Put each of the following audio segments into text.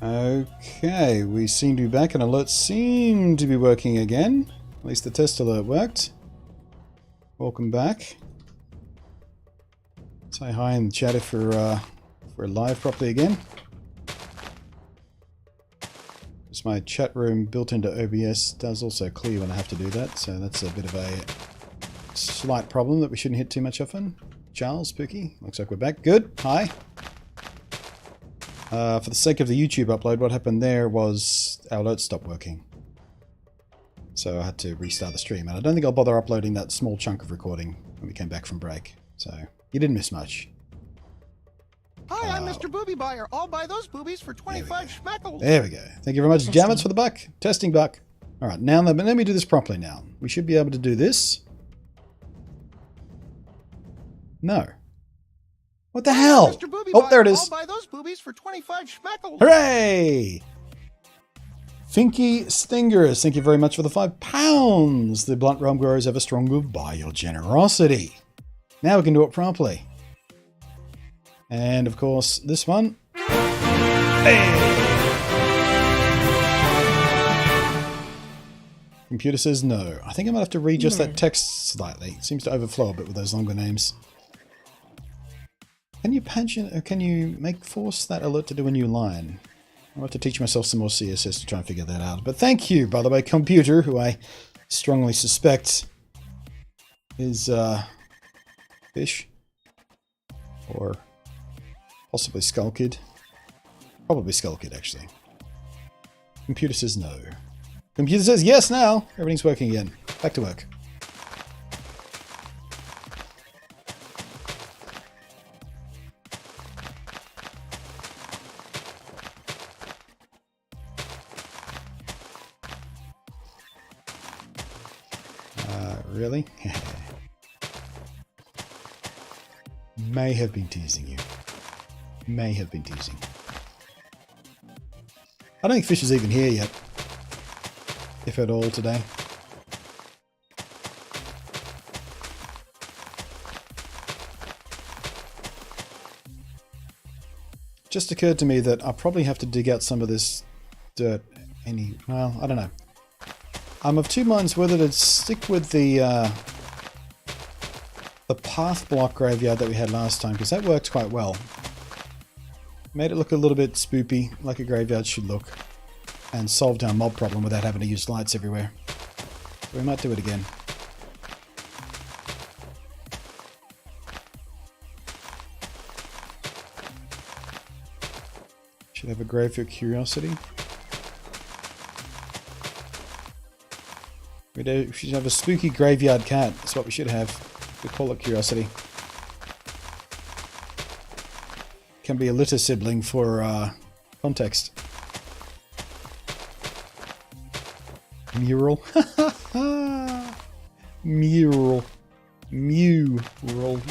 Okay, we seem to be back and alerts seem to be working again. At least the test alert worked. Welcome back. Say hi in the chat if we're live properly again. Because my chat room built into OBS does also clear when I have to do that, so that's a bit of a slight problem that we shouldn't hit too much often. Charles, Spooky, looks like we're back. Good, hi. For the sake of the YouTube upload, what happened there was our alerts stopped working. So I had to restart the stream. And I don't think I'll bother uploading that small chunk of recording when we came back from break. So you didn't miss much. Hi, I'm Mr. Booby Buyer. I'll buy those boobies for 25 schmeckles. There we go. Thank you very much, Jammets, for the buck. Testing buck. All right, now let me do this properly now. We should be able to do this. No. What the hell? Oh, there it is. I'll buy those boobies for 25 schmeckles. Hooray! Finky Stingers, thank you very much for the £5. The blunt realm grows ever stronger by your generosity. Now we can do it properly. And of course, this one. Hey! Computer says no. I think I might have to readjust that text slightly. It seems to overflow a bit with those longer names. Can you pagine, or can you force that alert to do a new line? I'll have to teach myself some more CSS to try and figure that out. But thank you, by the way, computer, who I strongly suspect is fish or possibly Skull Kid. Probably Skull Kid, actually. Computer says no. Computer says yes now. Everything's working again. Back to work. Really? May have been teasing you. May have been teasing. I don't think Fish is even here yet. If at all today. Just occurred to me that I'll probably have to dig out some of this dirt well, I don't know. I'm of two minds whether to stick with the path block graveyard that we had last time, because that worked quite well. Made it look a little bit spoopy, like a graveyard should look, and solved our mob problem without having to use lights everywhere. So we might do it again. Should have a grave for curiosity. We should have a spooky graveyard cat. That's what we should have. We call it Curiosity. Can be a litter sibling for context. Mural. Mural. Mural.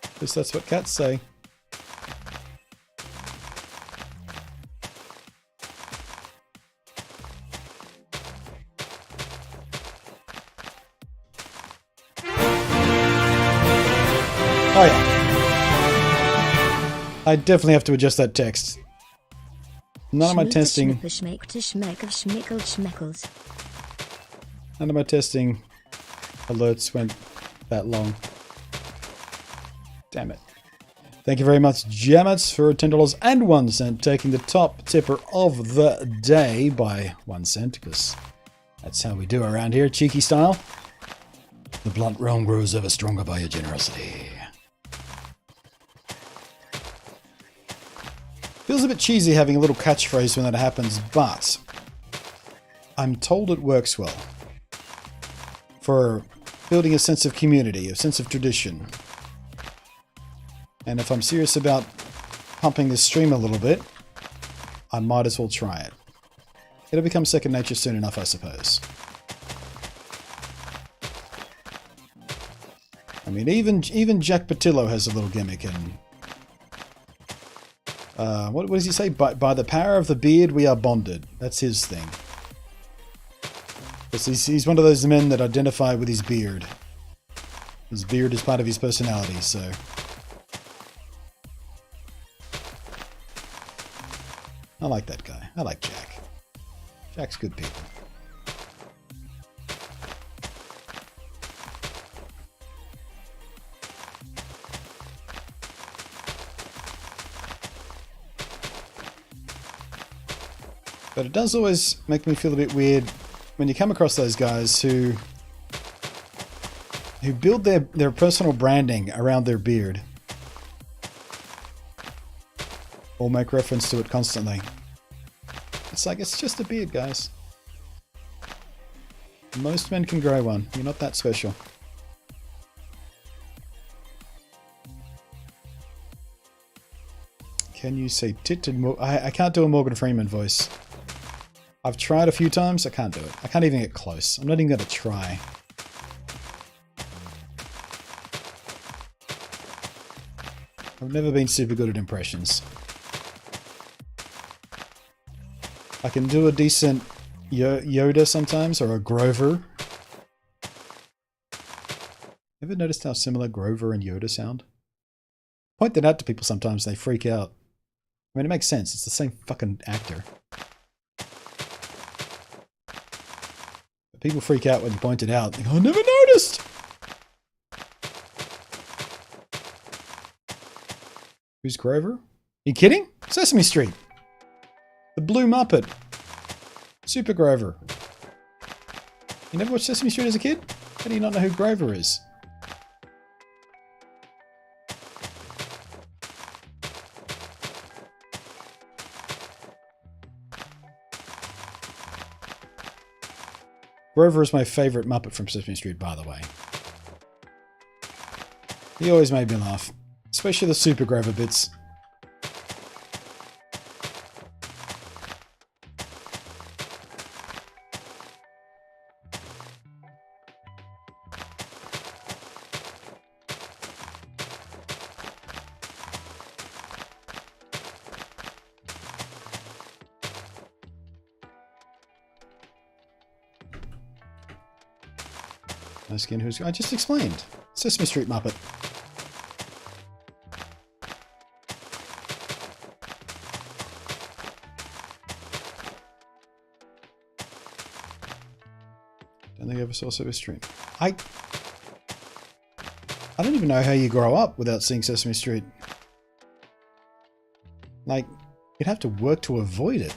At least that's what cats say. Oh yeah. I definitely have to adjust that text. None of my testing... None of my testing alerts went that long. Damn it. Thank you very much, Jammets, for $10 and 1 cent, taking the top tipper of the day by 1 cent, because that's how we do around here, cheeky style. The blunt realm grows ever stronger by your generosity. Feels a bit cheesy having a little catchphrase when that happens, but I'm told it works well for building a sense of community, a sense of tradition. And if I'm serious about pumping this stream a little bit, I might as well try it. It'll become second nature soon enough, I suppose. I mean, even Jack Patillo has a little gimmick, and what does he say? By the power of the beard, we are bonded. That's his thing. He's one of those men that identify with his beard. His beard is part of his personality, so... I like that guy. I like Jack. Jack's good people. But it does always make me feel a bit weird when you come across those guys who build their personal branding around their beard. Or make reference to it constantly. It's like, it's just a beard, guys. Most men can grow one. You're not that special. Can you say titted I can't do a Morgan Freeman voice. I've tried a few times. I can't do it. I can't even get close. I'm not even going to try. I've never been super good at impressions. I can do a decent Yoda sometimes, or a Grover. Ever noticed how similar Grover and Yoda sound? Point that out to people sometimes, they freak out. I mean, it makes sense. It's the same fucking actor. But people freak out when you point it out. They go, I never noticed! Who's Grover? You kidding? Sesame Street. The Blue Muppet. Super Grover. You never watched Sesame Street as a kid? How do you not know who Grover is? Grover is my favourite Muppet from Sesame Street, by the way. He always made me laugh. Especially the Super Grover bits. No skin, who's... I just explained. Sesame Street Muppet. Don't think I ever saw Sesame Street. I don't even know how you grow up without seeing Sesame Street. Like, you'd have to work to avoid it.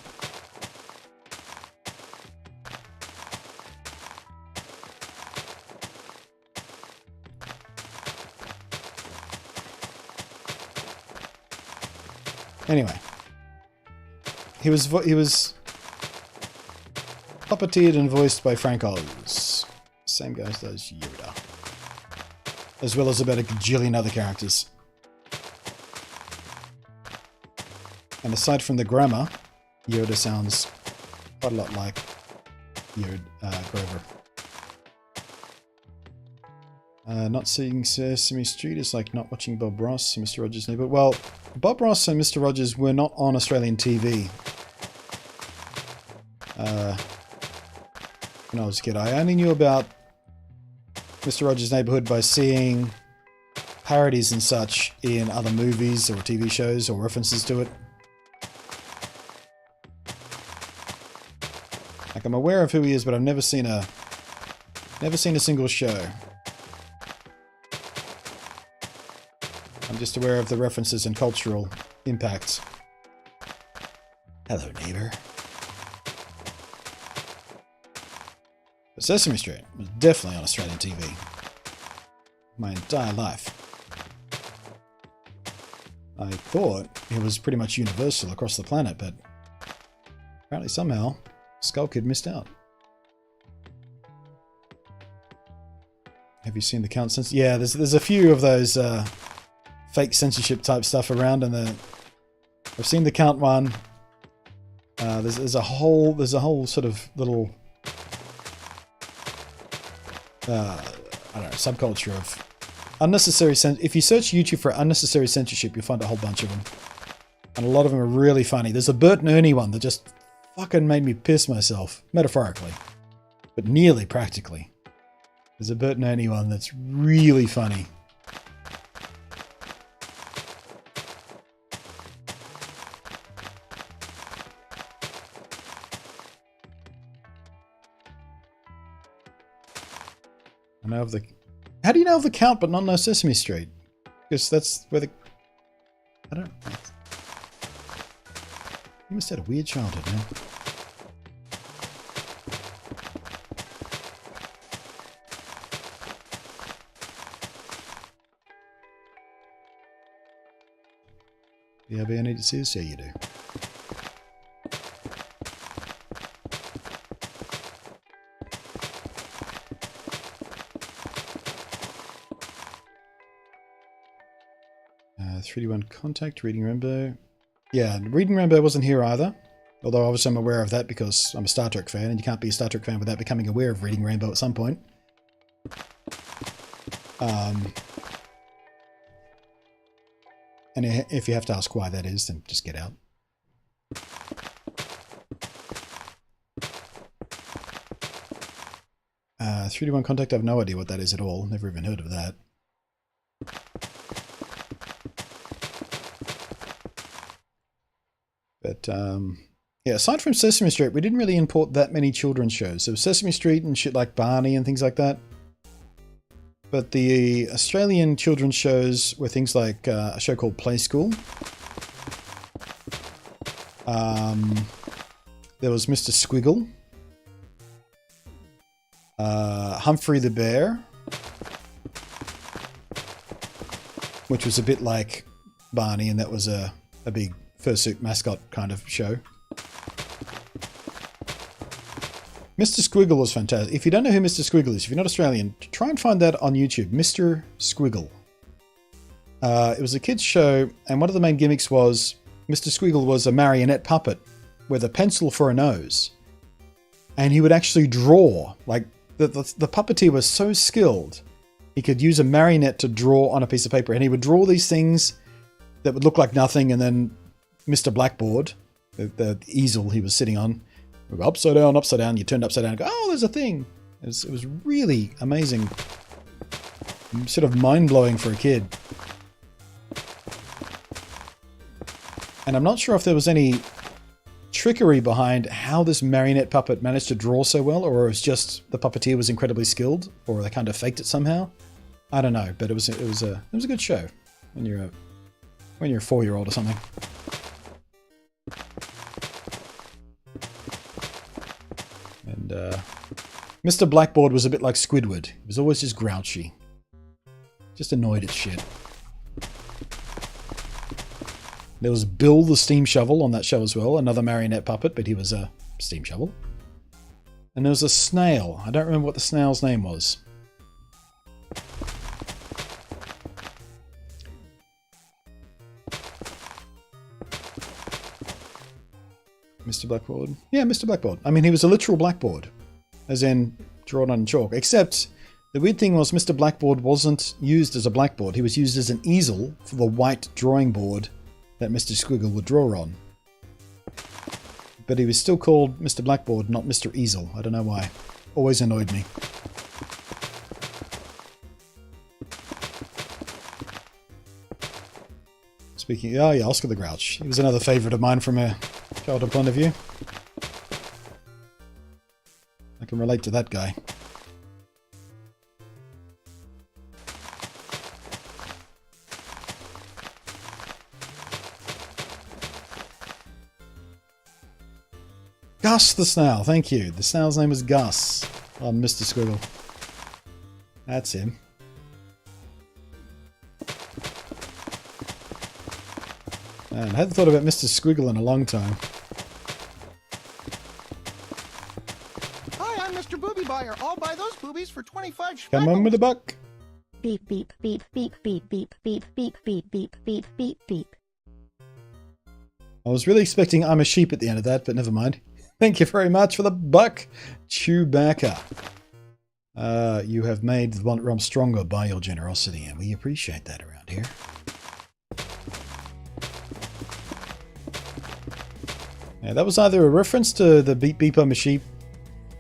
Anyway, he was puppeteered and voiced by Frank Oz, same guy as does Yoda, as well as about a gajillion other characters. And aside from the grammar, Yoda sounds quite a lot like Yoda, Grover. Not seeing Sesame Street is like not watching Bob Ross and Mr. Rogers' Neighborhood. Well, Bob Ross and Mr. Rogers were not on Australian TV. When I was a kid, I only knew about Mr. Rogers' Neighborhood by seeing parodies and such in other movies or TV shows or references to it. Like, I'm aware of who he is, but I've never seen a single show. I'm just aware of the references and cultural impacts. Hello, neighbor. But Sesame Street was definitely on Australian TV. My entire life. I thought it was pretty much universal across the planet, but apparently somehow Skull Kid missed out. Have you seen the count since? Yeah, there's a few of those fake censorship type stuff around, and I've seen the count one. There's a whole sort of little I don't know, subculture of unnecessary if you search YouTube for unnecessary censorship, you'll find a whole bunch of them, and a lot of them are really funny. There's a Bert and Ernie one that just fucking made me piss myself, metaphorically, but nearly practically. There's a Bert and Ernie one that's really funny. I know of the... How do you know of the Count but not know Sesame Street? Because that's where the... I don't... You must have had a weird childhood, man. Yeah, but I need to see this. Yeah, you do. Uh, 3D1 Contact, Reading Rainbow. Yeah, Reading Rainbow wasn't here either. Although obviously I'm aware of that because I'm a Star Trek fan, and you can't be a Star Trek fan without becoming aware of Reading Rainbow at some point. And if you have to ask why that is, then just get out. 3D1 Contact, I have no idea what that is at all. Never even heard of that. But, yeah, aside from Sesame Street, we didn't really import that many children's shows. There was Sesame Street and shit like Barney and things like that. But the Australian children's shows were things like a show called Play School. There was Mr. Squiggle. Humphrey the Bear. Which was a bit like Barney, and that was a big fursuit mascot kind of show. Mr. Squiggle was fantastic. If you don't know who Mr. Squiggle is, if you're not Australian, try and find that on YouTube. Mr. Squiggle. It was a kids' show, and one of the main gimmicks was Mr. Squiggle was a marionette puppet with a pencil for a nose. And he would actually draw. Like, the puppeteer was so skilled, he could use a marionette to draw on a piece of paper. And he would draw these things that would look like nothing, and then Mr. Blackboard, the easel he was sitting on, would go upside down, you turned upside down and go, oh, there's a thing. It was really amazing. Sort of mind-blowing for a kid. And I'm not sure if there was any trickery behind how this marionette puppet managed to draw so well, or it was just the puppeteer was incredibly skilled, or they kind of faked it somehow. I don't know, but it was a good show when you're a 4-year-old or something. And Mr. Blackboard was a bit like Squidward. He was always just grouchy. Just annoyed at shit. There was Bill the Steam Shovel on that show as well. Another marionette puppet, but he was a steam shovel. And there was a snail. I don't remember what the snail's name was. Mr. Blackboard? Yeah, Mr. Blackboard. I mean, he was a literal blackboard. As in, drawn on chalk. Except, the weird thing was Mr. Blackboard wasn't used as a blackboard. He was used as an easel for the white drawing board that Mr. Squiggle would draw on. But he was still called Mr. Blackboard, not Mr. Easel. I don't know why. Always annoyed me. Speaking... Oh yeah, Oscar the Grouch. He was another favourite of mine from a childhood point of view. I can relate to that guy. Gus the Snail, thank you. The snail's name was Gus on Mr. Squiggle. That's him. Man, I hadn't thought about Mr. Squiggle in a long time. Hi, I'm Mr. Booby Buyer. I'll buy those boobies for 25 shekels. Come on with a buck. Beep beep beep beep beep beep beep beep beep beep beep beep beep. I was really expecting I'm a sheep at the end of that, but never mind. Thank you very much for the buck, Chewbacca. You have made the realm stronger by your generosity, and we appreciate that around here. Yeah, that was either a reference to the Beep Beep I'm a Sheep.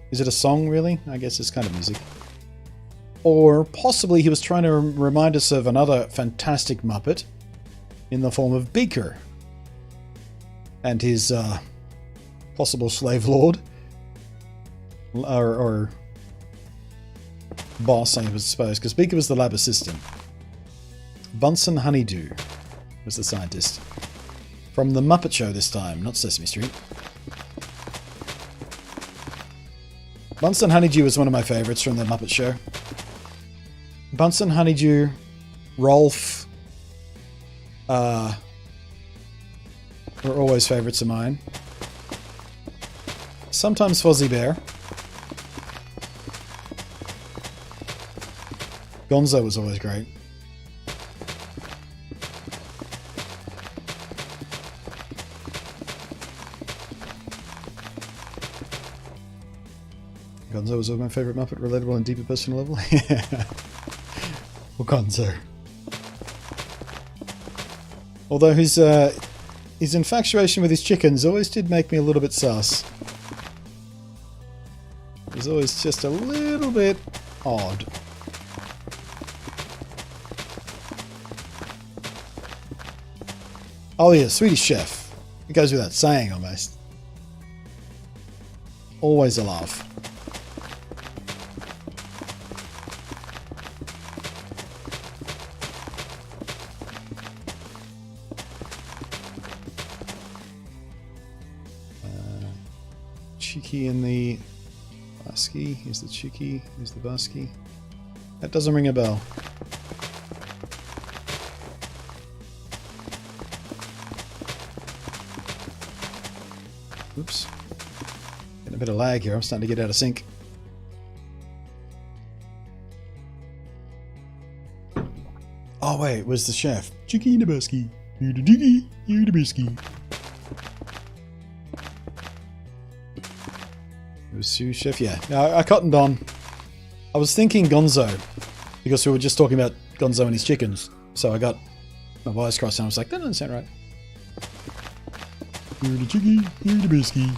Is it a song, really? I guess it's kind of music. Or possibly he was trying to remind us of another fantastic Muppet in the form of Beaker and his possible slave lord, or boss, I suppose, because Beaker was the lab assistant. Bunsen Honeydew was the scientist. From The Muppet Show this time, not Sesame Street. Bunsen Honeydew was one of my favourites from The Muppet Show. Bunsen Honeydew, Rolf, were always favourites of mine. Sometimes Fozzie Bear. Gonzo was always great. Gonzo was always my favourite Muppet, relatable and deeper personal level. Yeah. Well, Gonzo. Although his infatuation with his chickens always did make me a little bit sus. It was always just a little bit odd. Oh yeah, Swedish Chef. It goes without saying almost. Always a laugh. Cheeky and the Busky. Here's the Cheeky. Here's the Busky. That doesn't ring a bell. Oops. Getting a bit of lag here. I'm starting to get out of sync. Oh wait, it was the chef. Cheeky and the Busky. You're the Cheeky. You're the Busky. It was sous chef, yeah. No, I cottoned on. I was thinking Gonzo, because we were just talking about Gonzo and his chickens. So I got my wires crossed and I was like, that doesn't sound right. You're the chicky, you're the biscuit.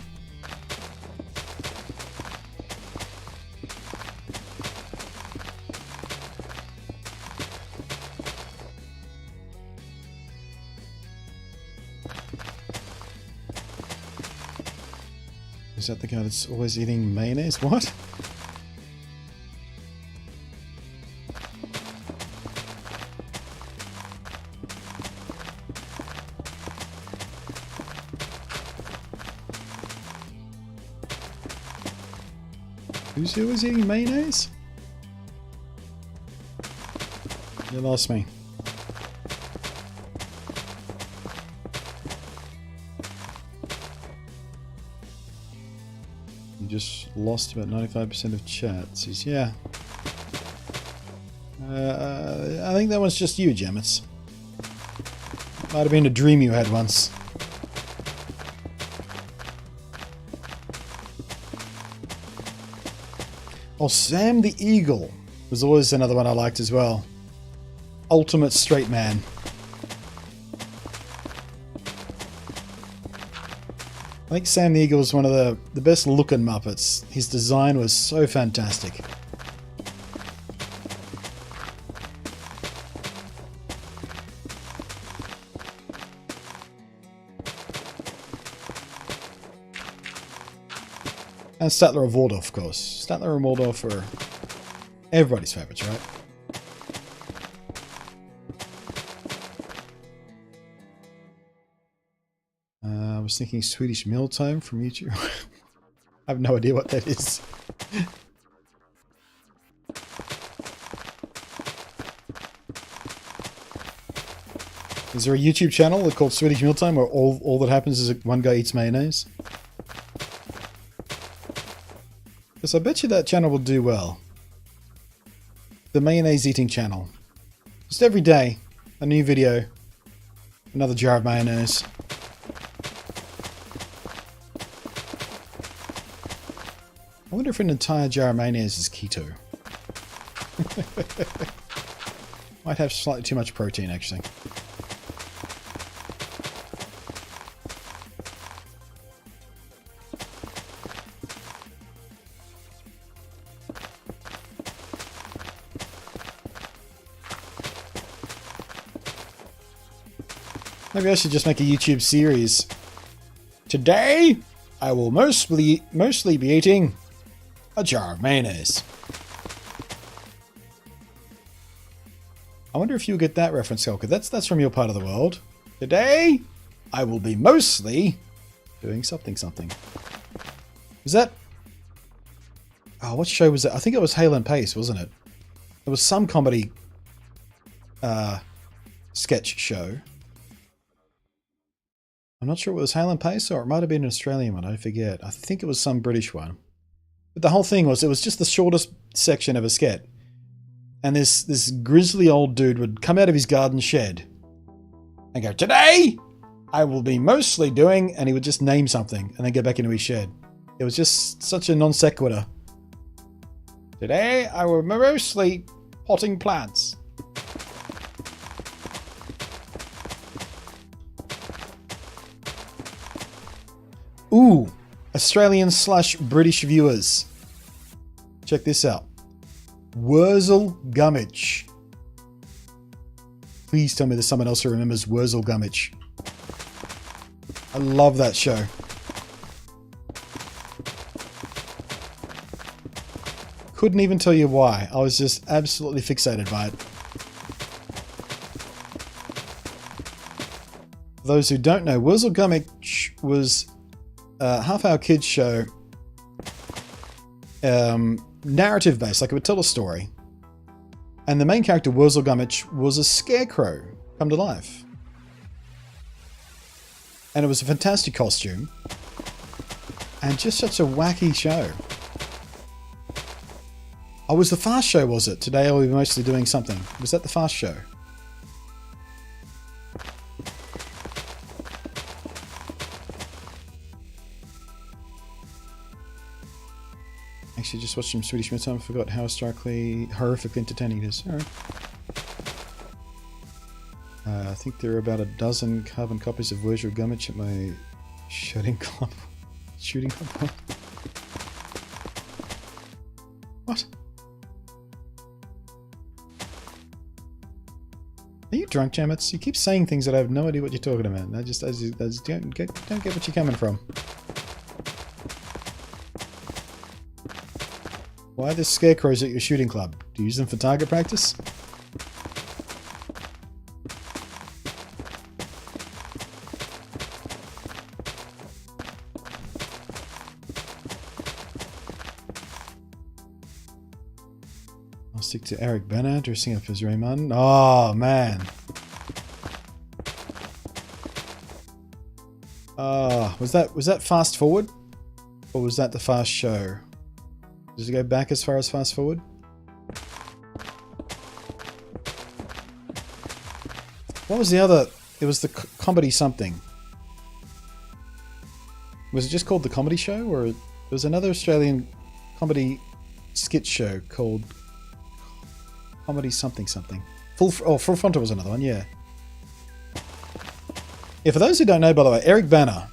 Is that the guy that's always eating mayonnaise? What? Who's always eating mayonnaise? You lost me. Just lost about 95% of chat. Says, yeah. I think that one's just you, Jemmets. Might have been a dream you had once. Oh, Sam the Eagle was always another one I liked as well. Ultimate straight man. I think Sam the Eagle was one of the best looking Muppets. His design was so fantastic. And Statler and Waldorf, of course. Statler and Waldorf are everybody's favourites, right? I was thinking Swedish Mealtime from YouTube. I have no idea what that is. Is there a YouTube channel called Swedish Mealtime where all that happens is one guy eats mayonnaise? Because I bet you that channel will do well. The mayonnaise eating channel. Just every day, a new video. Another jar of mayonnaise. I wonder if an entire jar of mayonnaise is keto. Might have slightly too much protein, actually. Maybe I should just make a YouTube series. Today, I will mostly be eating a jar of mayonnaise. I wonder if you'll get that reference, Helka. That's from your part of the world. Today, I will be mostly doing something. Was that... Oh, what show was it? I think it was Hale and Pace, wasn't it? It was some comedy sketch show. I'm not sure it was Hale and Pace, or it might have been an Australian one. I forget. I think it was some British one. But the whole thing was, it was just the shortest section of a sketch. And this grizzly old dude would come out of his garden shed and go, today I will be mostly doing, and he would just name something and then go back into his shed. It was just such a non sequitur. Today I will be mostly potting plants. Ooh, Australian/British viewers. Check this out. Wurzel Gummidge. Please tell me there's someone else who remembers Wurzel Gummidge. I love that show. Couldn't even tell you why. I was just absolutely fixated by it. For those who don't know, Wurzel Gummidge was a half-hour kids show, narrative based, like it would tell a story. And the main character, Wurzel Gummidge, was a scarecrow come to life. And it was a fantastic costume. And just such a wacky show. Oh, was the Fast Show, was it? Today I'll be mostly doing something. Was that the Fast Show? Actually, just watched some Swedish Midtime. I forgot how horrifically entertaining it is. Alright. I think there are about a dozen carbon copies of Wurzel Gummidge at my shooting club. Shooting club? What? Are you drunk, Jamets? You keep saying things that I have no idea what you're talking about. I just don't get what you're coming from. Why are there scarecrows at your shooting club? Do you use them for target practice? I'll stick to Eric Bana dressing up as Raymond. Oh, man. Was that Fast Forward? Or was that the Fast Show? Does it go back as far as Fast Forward? What was the other? It was the comedy something. Was it just called The Comedy Show? Or there was another Australian comedy skit show called Comedy something. Full Frontal was another one, yeah. Yeah, for those who don't know, by the way, Eric Bana,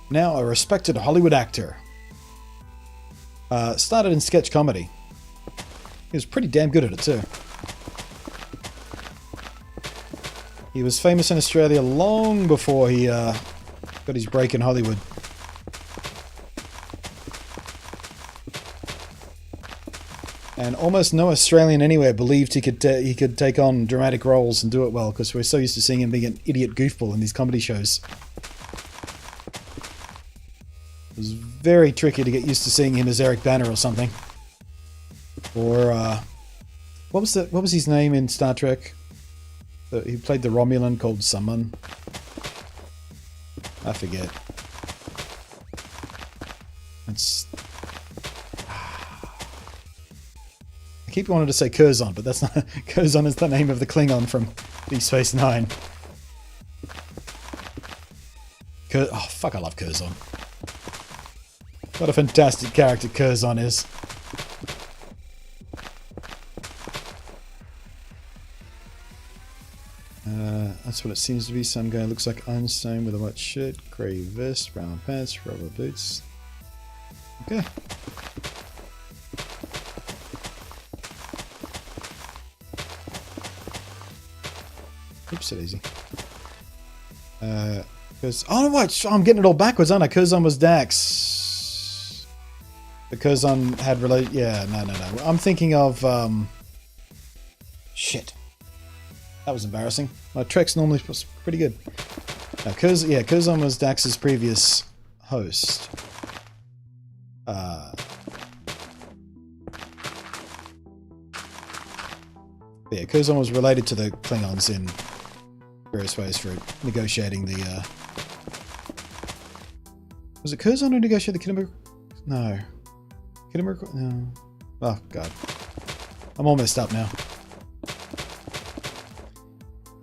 now a respected Hollywood actor. Started in sketch comedy. He was pretty damn good at it too. He was famous in Australia long before he got his break in Hollywood. And almost no Australian anywhere believed he could take on dramatic roles and do it well, because we're so used to seeing him being an idiot goofball in these comedy shows. It was very tricky to get used to seeing him as Eric Bana or something. Or what was his name in Star Trek? He played the Romulan called someone. I forget. It's. I keep wanting to say Curzon, but that's not. Curzon is the name of the Klingon from Deep Space Nine. Oh fuck! I love Curzon. What a fantastic character Curzon is. That's what it seems to be. Some guy looks like Einstein with a white shirt, grey vest, brown pants, rubber boots. Okay. Oops, it easy. Because oh wait, I'm getting it all backwards, aren't I? Curzon was Dax. The Curzon had yeah, no. I'm thinking of shit. That was embarrassing. My Trex normally was pretty good. Now, Curzon was Dax's previous host. Yeah, Curzon was related to the Klingons in various ways for negotiating the, Was it Curzon who negotiated the Kinnamur? No. Kinnamur? No. Oh, God. I'm all messed up now.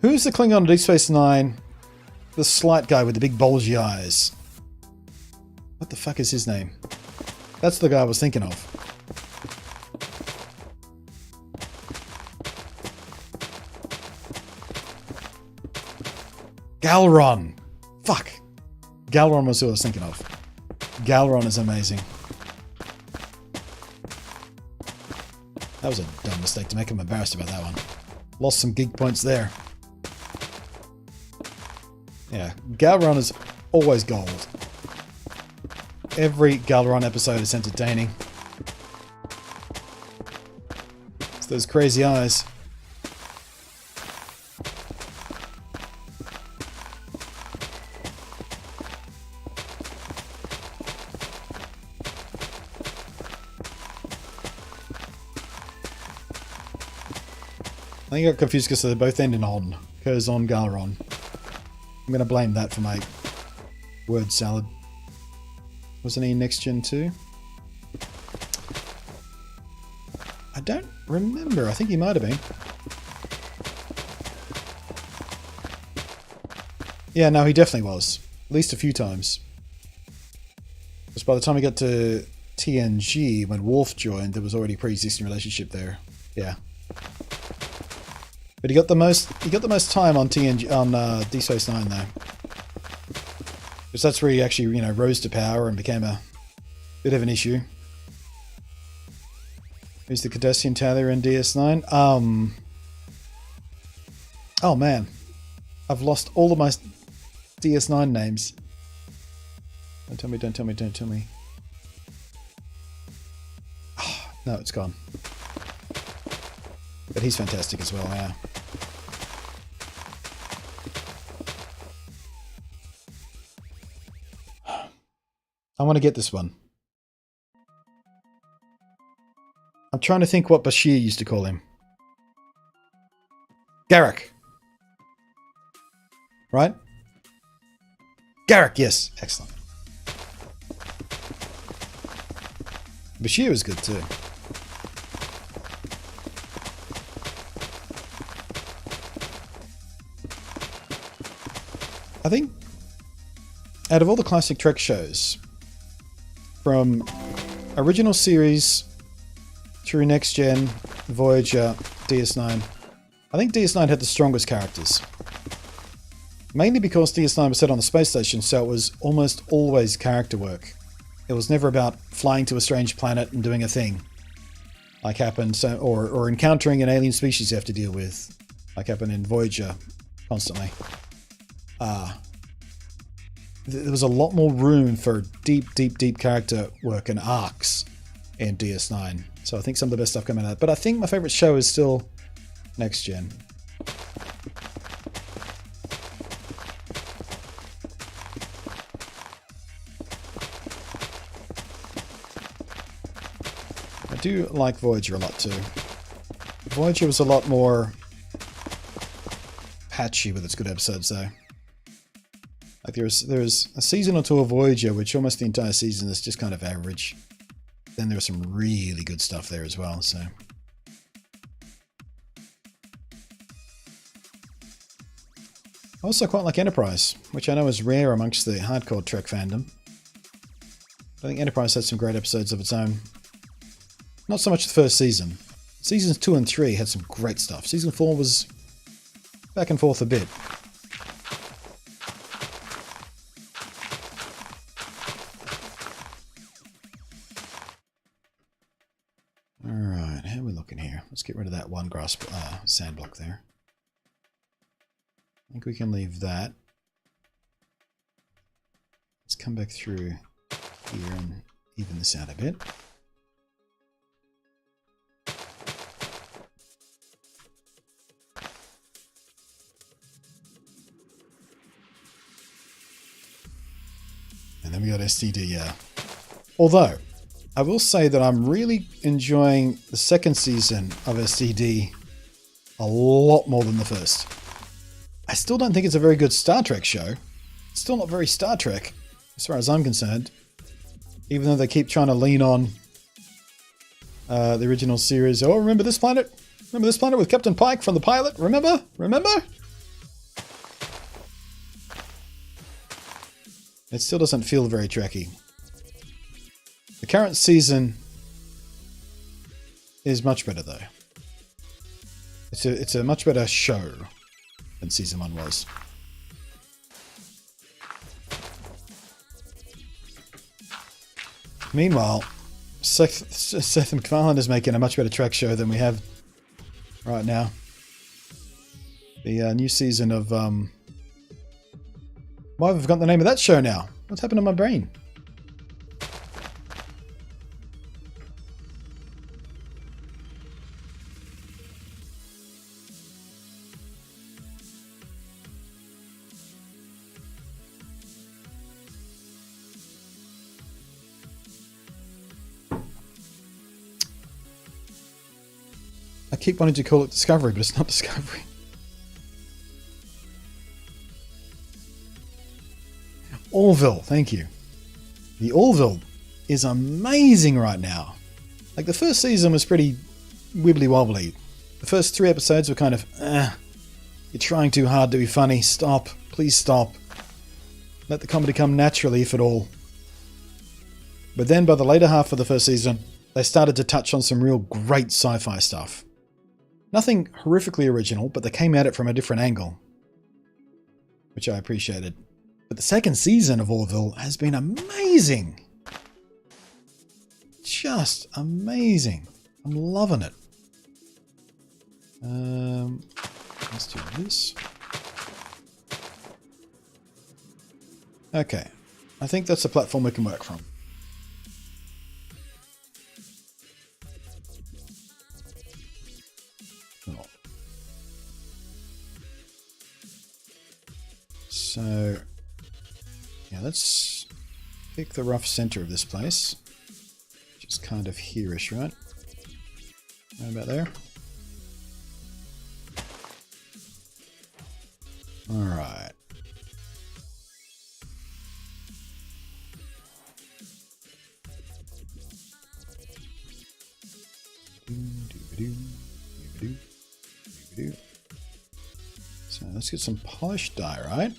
Who's the Klingon in Deep Space Nine? The slight guy with the big bulgy eyes. What the fuck is his name? That's the guy I was thinking of. Galron! Fuck! Galron was who I was thinking of. Galron is amazing. That was a dumb mistake to make him embarrassed about that one. Lost some geek points there. Yeah, Galron is always gold. Every Galron episode is entertaining. It's those crazy eyes. I think I got confused because they both ended on Curzon Galron. I'm going to blame that for my word salad. Wasn't he Next Gen 2? I don't remember. I think he might have been. Yeah, no, he definitely was. At least a few times. Because by the time we got to TNG, when Worf joined, there was already a pre-existing relationship there. Yeah. But he got the most time on TNG on Deep Space Nine though. Because that's where he actually, you know, rose to power and became a bit of an issue. Who's the Cardassian Taylor in DS9? Oh man. I've lost all of my DS9 names. Don't tell me, don't tell me, don't tell me. Oh, no, it's gone. But he's fantastic as well, yeah. I want to get this one. I'm trying to think what Bashir used to call him. Garak. Right? Garak, yes. Excellent. Bashir was good too. I think out of all the classic Trek shows, from original series through Next Gen, Voyager, DS9, I think DS9 had the strongest characters. Mainly because DS9 was set on the space station, so it was almost always character work. It was never about flying to a strange planet and doing a thing, like happened, or encountering an alien species you have to deal with, like happened in Voyager constantly. There was a lot more room for deep character work and arcs in DS9. So I think some of the best stuff coming out. But I think my favorite show is still Next Gen. I do like Voyager a lot too. Voyager was a lot more patchy with its good episodes though. Like there's a season or two of Voyager, which almost the entire season is just kind of average. Then there's some really good stuff there as well, so. I also quite like Enterprise, which I know is rare amongst the hardcore Trek fandom. I think Enterprise had some great episodes of its own. Not so much the first season. Seasons 2 and 3 had some great stuff. Season 4 was back and forth a bit. Alright, how are we looking here? Let's get rid of that one grass sand block there. I think we can leave that. Let's come back through here and even this out a bit. And then we got STD, yeah. Although, I will say that I'm really enjoying the second season of STD a lot more than the first. I still don't think it's a very good Star Trek show. It's still not very Star Trek, as far as I'm concerned. Even though they keep trying to lean on the original series. Oh, remember this planet? Remember this planet with Captain Pike from the pilot? Remember? Remember? It still doesn't feel very Trekky. The current season is much better, though. It's a much better show than season 1 was. Meanwhile, Seth MacFarlane is making a much better Trek show than we have right now. The new season of... Why have I forgotten the name of that show now? What's happened to my brain? I keep wanting to call it Discovery, but it's not Discovery. Orville, thank you. The Orville is amazing right now. Like, the first season was pretty wibbly-wobbly. The first 3 episodes were kind of, you're trying too hard to be funny. Stop. Please stop. Let the comedy come naturally, if at all. But then, by the later half of the first season, they started to touch on some real great sci-fi stuff. Nothing horrifically original, but they came at it from a different angle, which I appreciated. But the second season of Orville has been amazing. Just amazing. I'm loving it. Let's do this. Okay. I think that's a platform we can work from. So, yeah, let's pick the rough center of this place, which is kind of here-ish, right? Right about there. All right. So let's get some polished diorite.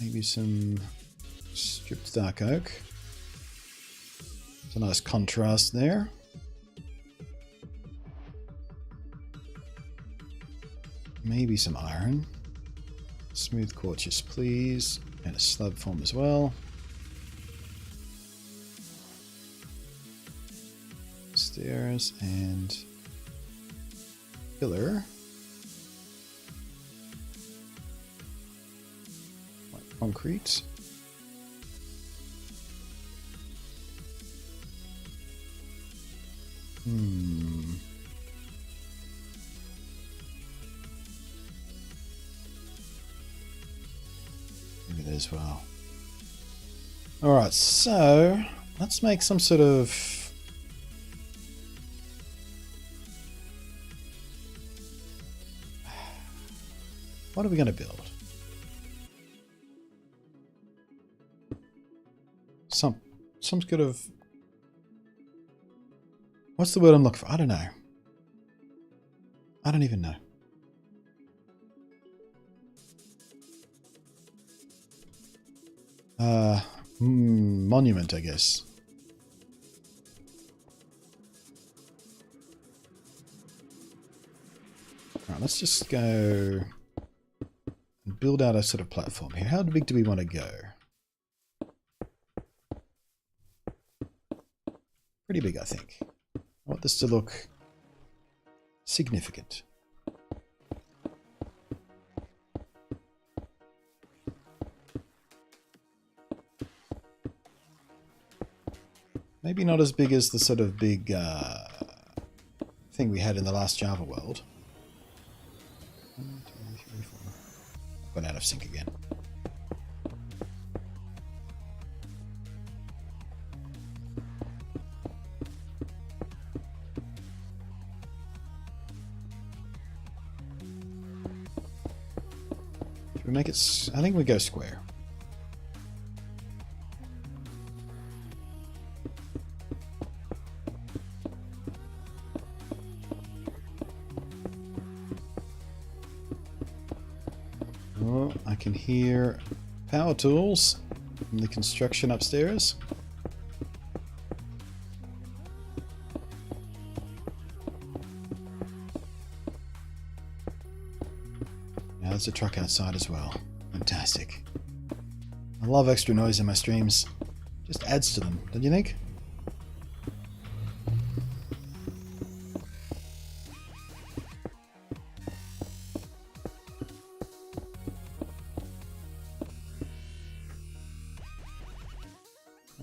Maybe some stripped dark oak. It's a nice contrast there. Maybe some iron. Smooth quartz, please. And a slab form as well. Stairs and pillar. White concrete. Maybe that as well. Alright, so let's make some sort of what are we going to build? Some sort of... What's the word I'm looking for? I don't know. I don't even know. Monument, I guess. Alright, let's just go and build out a sort of platform here. How big do we want to go? Pretty big, I think. I want this to look significant. Maybe not as big as the sort of big thing we had in the last Java world. 1, 2, 3, 4. Gone out of sync again. Should we make it... I think we go square. Oh, I can hear power tools from the construction upstairs. Now there's a truck outside as well. Fantastic. I love extra noise in my streams. Just adds to them, don't you think?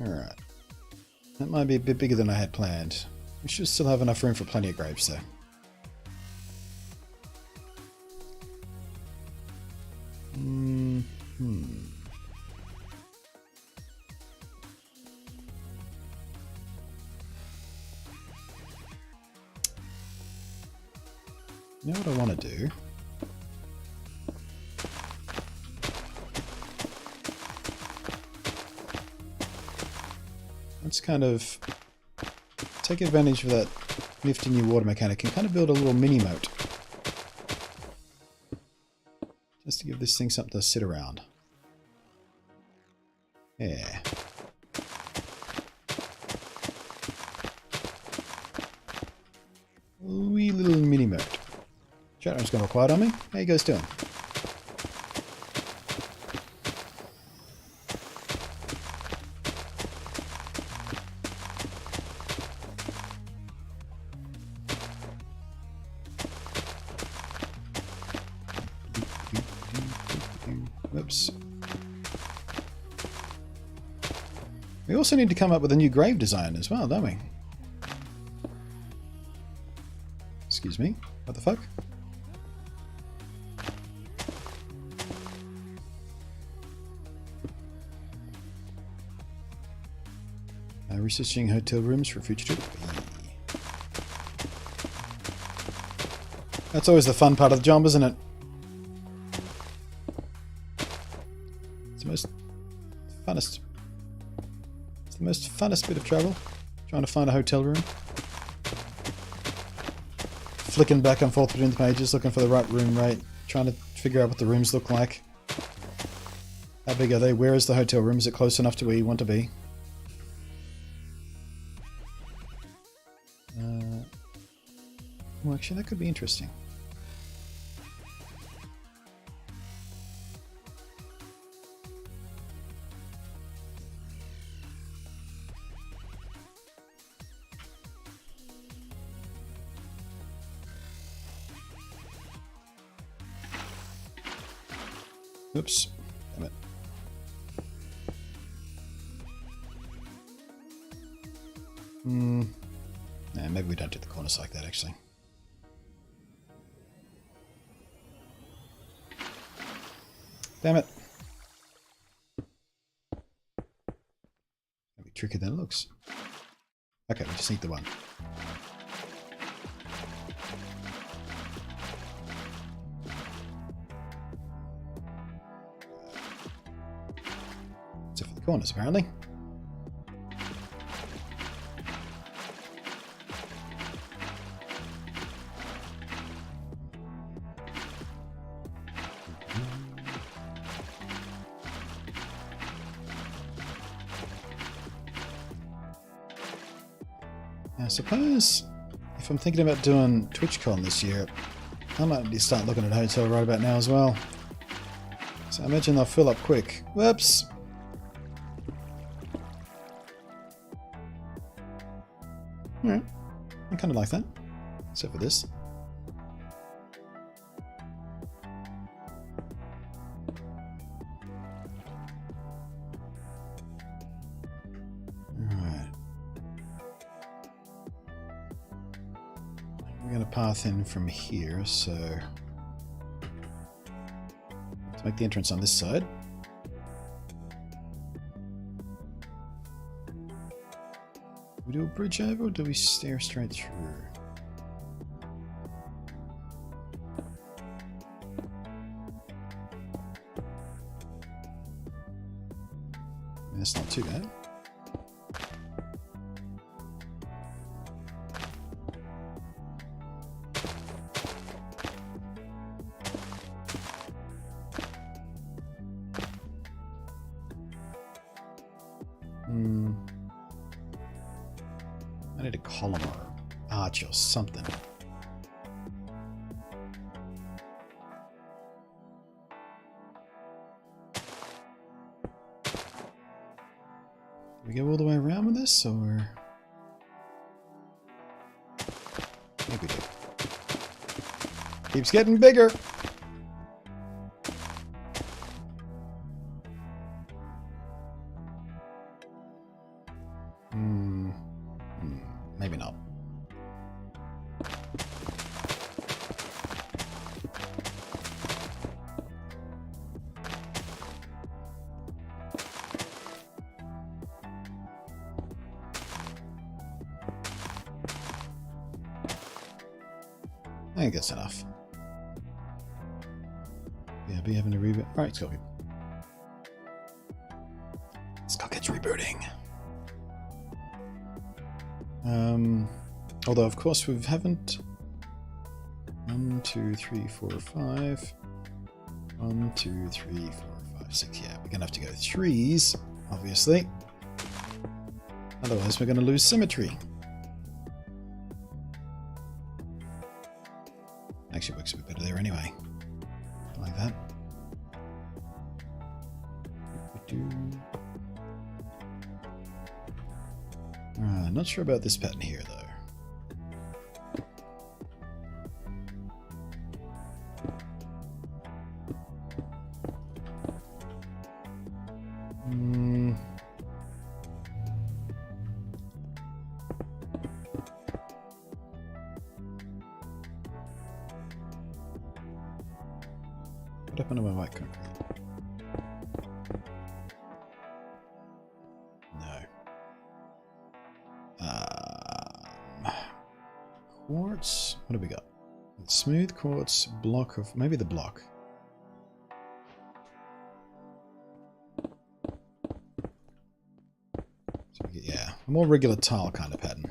Alright. That might be a bit bigger than I had planned. We should still have enough room for plenty of grapes though. You know what I want to do? Let's kind of take advantage of that nifty new water mechanic and kind of build a little mini moat. Just to give this thing something to sit around. Yeah. Wee little mini moat. Chatter's gone quiet on me. How you guys doing? Whoops. We also need to come up with a new grave design as well, don't we? Excuse me. What the fuck? Researching hotel rooms for future trip. That's always the fun part of the job, isn't it? It's the most funnest. It's the most funnest bit of travel. Trying to find a hotel room. Flicking back and forth between the pages, looking for the right room rate. Trying to figure out what the rooms look like. How big are they? Where is the hotel room? Is it close enough to where you want to be? Well, actually, that could be interesting. Oops. Damn it. Nah, maybe we don't do the corners like that, actually. Damn it. That'd be trickier than it looks. Okay, we just need the one. Except for the corners, apparently. I suppose if I'm thinking about doing TwitchCon this year, I might need to start looking at a hotel right about now as well. So I imagine they'll fill up quick. Whoops! Alright, I kind of like that. Except for this. going to path in from here, so let's make the entrance on this side. Do we do a bridge over, or do we stare straight through? That's not too bad. I need a column or arch or something. Do we go all the way around with this, or? I think we do. Keeps getting bigger. Maybe not. I think that's enough. Yeah, be having to reboot. Alright, let's go. Skull gets rebooting. Although of course we haven't 1, 2, 3, 4, 5 1, 2, 3, 4, 5, 6. Yeah, we're gonna have to go 3s, obviously. Otherwise we're gonna lose symmetry. Actually works a bit better there anyway. Like that. Not sure about this pattern here though. What happened to my white concrete? Quartz. What do we got? Smooth quartz block of maybe the block. So we get, yeah, a more regular tile kind of pattern.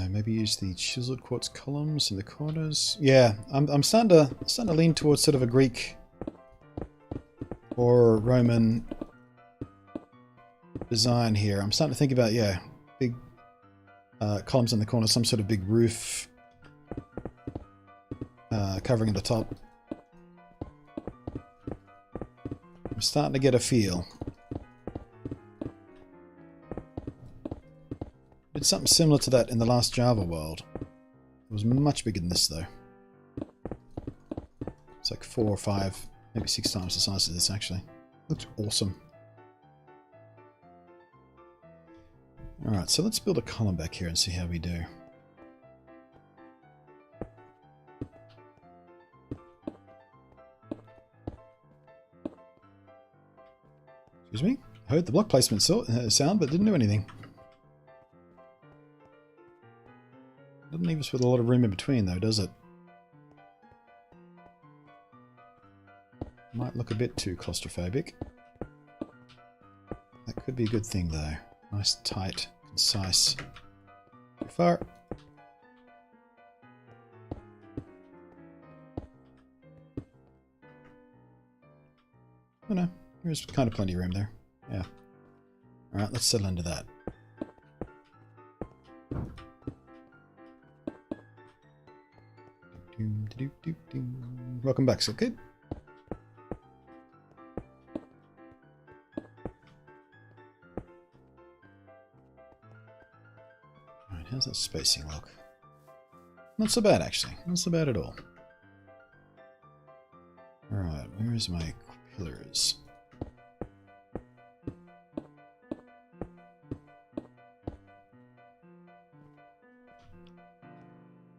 Maybe use the chiseled quartz columns in the corners. Yeah, I'm starting to lean towards sort of a Greek or Roman design here. I'm starting to think about, yeah, big columns in the corner, some sort of big roof covering the top. I'm starting to get a feel. Did something similar to that in the last Java world. It was much bigger than this though. It's like 4 or 5, maybe 6 times the size of this actually. Looks awesome. Alright, so let's build a column back here and see how we do. Excuse me? I heard the block placement sound, but didn't do anything. Doesn't leave us with a lot of room in between though, does it? Might look a bit too claustrophobic. That could be a good thing though. Nice, tight, concise. Too far. Oh no, there's kind of plenty of room there. Yeah. Alright, let's settle into that. Welcome back, so good. how's that spacing look? Not so bad, actually. Not so bad at all. Alright, where is my pillars?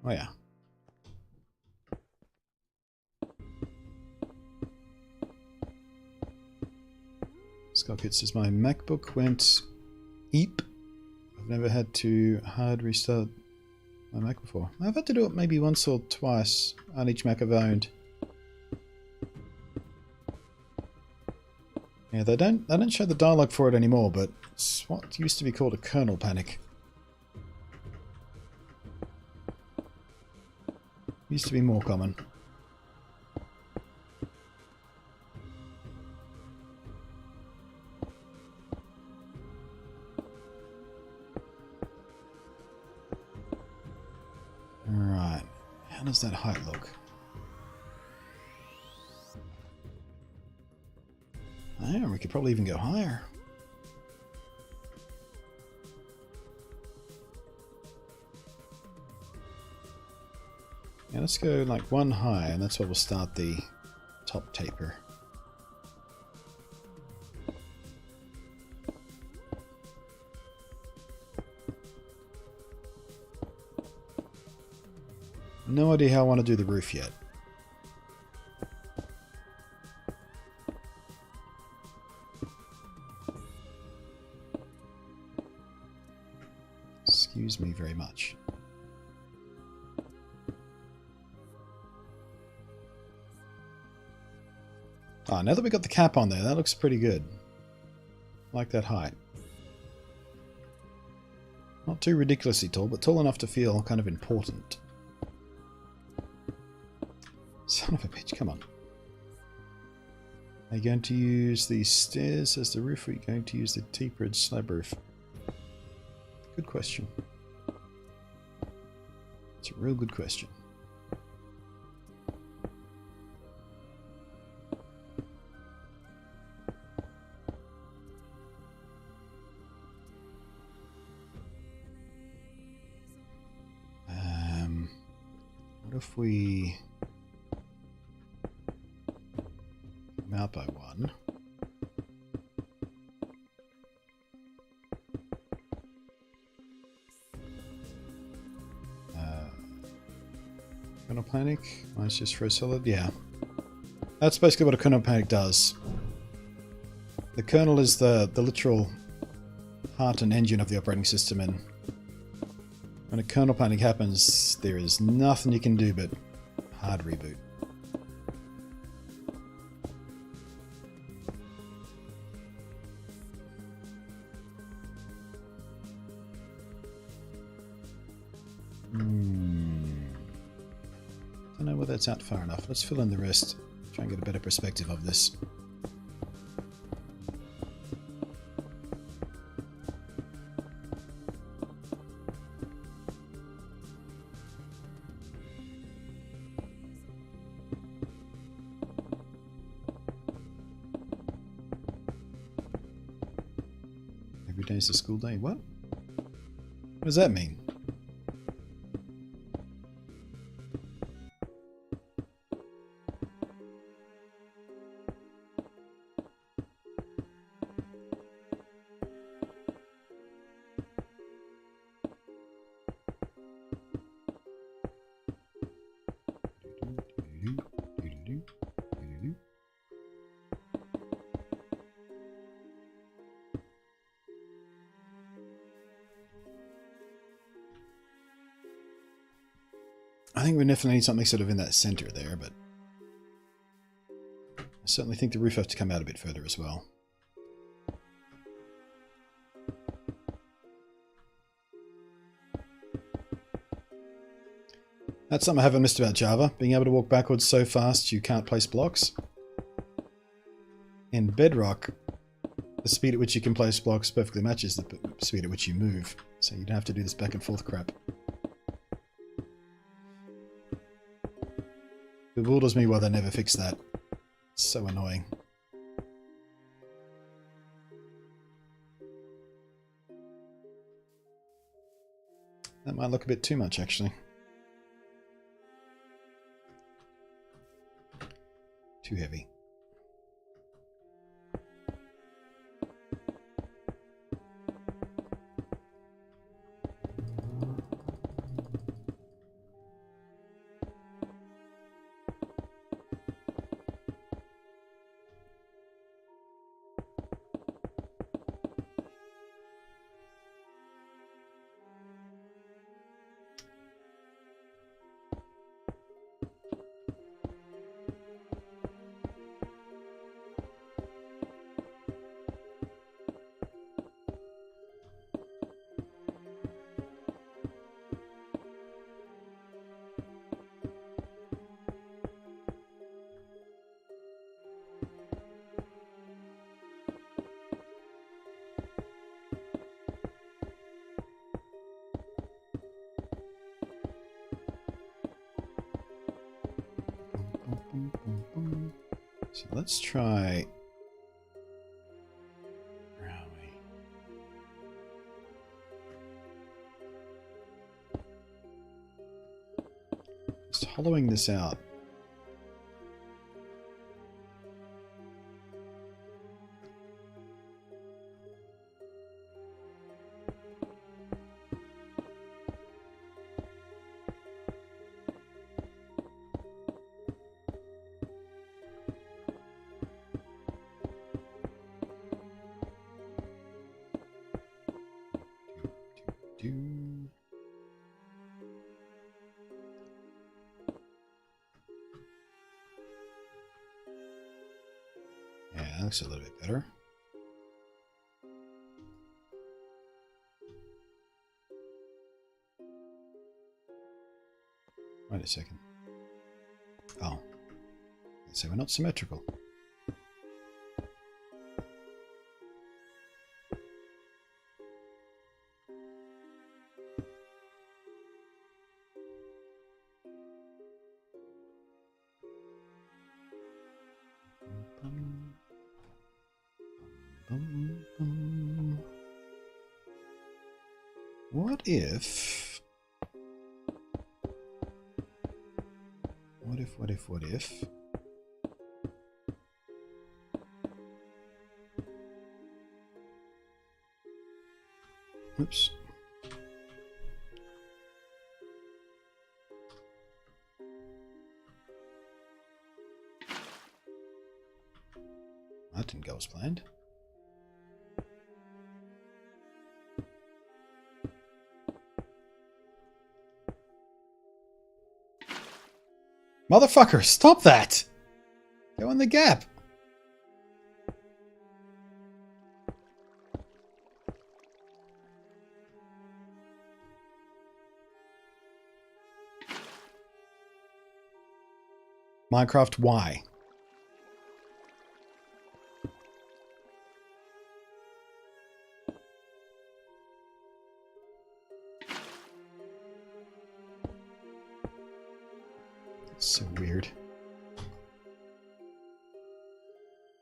Oh yeah. Skypit says my MacBook went eep. I've never had to hard restart my Mac before. I've had to do it maybe once or twice on each Mac I've owned. Yeah, they don't show the dialogue for it anymore, but it's what used to be called a kernel panic. Used to be more common. Right. How does that height look? Oh, we could probably even go higher. Yeah, let's go like one high, and that's where we'll start the top taper. No idea how I want to do the roof yet. Excuse me very much. Ah, now that we got the cap on there, that looks pretty good. Like that height. Not too ridiculously tall, but tall enough to feel kind of important. Son of a bitch, come on. Are you going to use the stairs as the roof, or are you going to use the T-bridge slab roof? Good question. It's a real good question. What if we come out by one? Kernel panic? Mine's just for a solid? Yeah. That's basically what a kernel panic does. The kernel is the literal heart and engine of the operating system, and when a kernel panic happens, there is nothing you can do but hard reboot. Don't know whether it's out far enough. Let's fill in the rest. Try and get a better perspective of this. Every day is a school day. What? What does that mean? I think we definitely need something sort of in that center there, but I certainly think the roof has to come out a bit further as well. That's something I haven't missed about Java, being able to walk backwards so fast you can't place blocks. In Bedrock, the speed at which you can place blocks perfectly matches the speed at which you move, so you don't have to do this back and forth crap. It bewilders me why they never fix that. It's so annoying. That might look a bit too much, actually. Too heavy. So let's try. Where are we? Just hollowing this out. Yeah, that looks a little bit better. Wait a second. Oh. So we're not symmetrical. What if... What if... Oops. That didn't go as planned. Motherfucker, stop that! Go in the gap. Minecraft, why? It's so weird.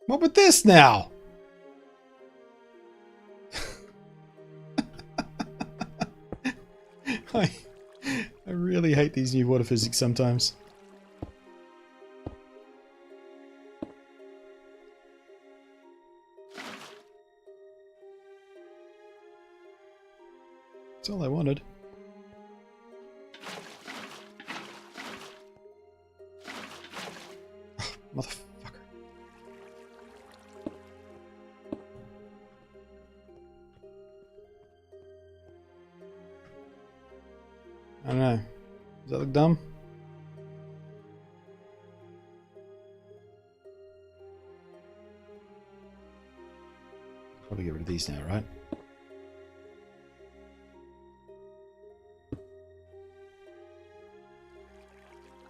What with this now? I really hate these new water physics sometimes. That's all I wanted. Motherfucker. I don't know. Does that look dumb? Probably get rid of these now, right?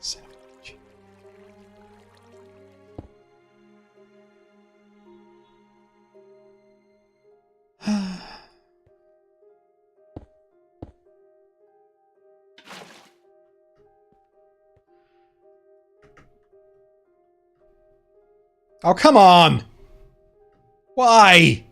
Savage. Oh, come on! Why?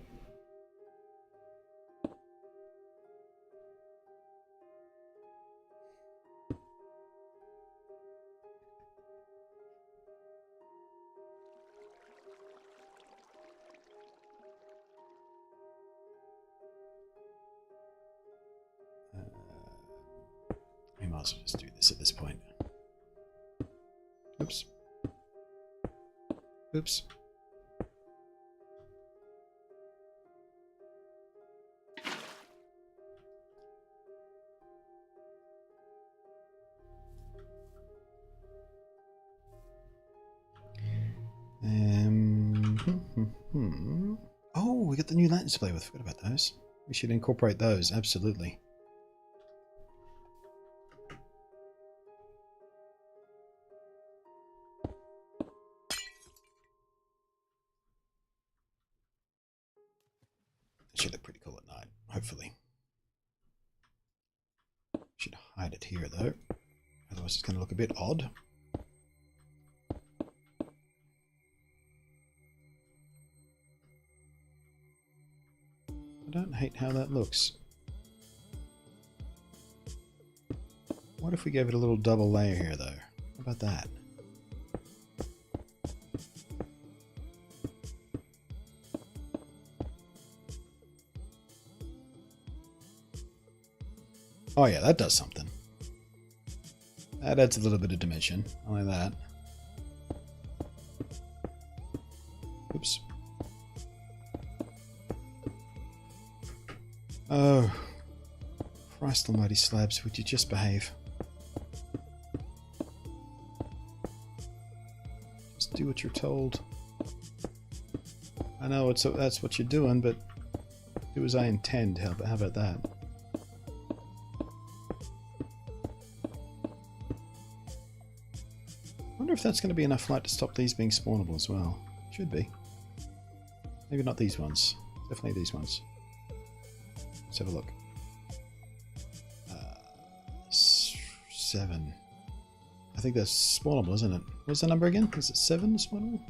might as well just do this at this point. Oops. Oops. Oh, we got the new lanterns to play with. Forgot about those. We should incorporate those, absolutely. It should look pretty cool at night, hopefully. Should hide it here though, otherwise it's going to look a bit odd. I don't hate how that looks. What if we gave it a little double layer here though? How about that? Oh yeah, that does something. That adds a little bit of dimension. I like that. Oops. Oh. Christ almighty slabs, would you just behave? Just do what you're told. I know that's what you're doing, but do as I intend. How about that? I wonder if that's going to be enough light to stop these being spawnable as well. Should be. Maybe not these ones. Definitely these ones. Let's have a look. 7. I think that's spawnable, isn't it? What's the number again? Is it 7 spawnable?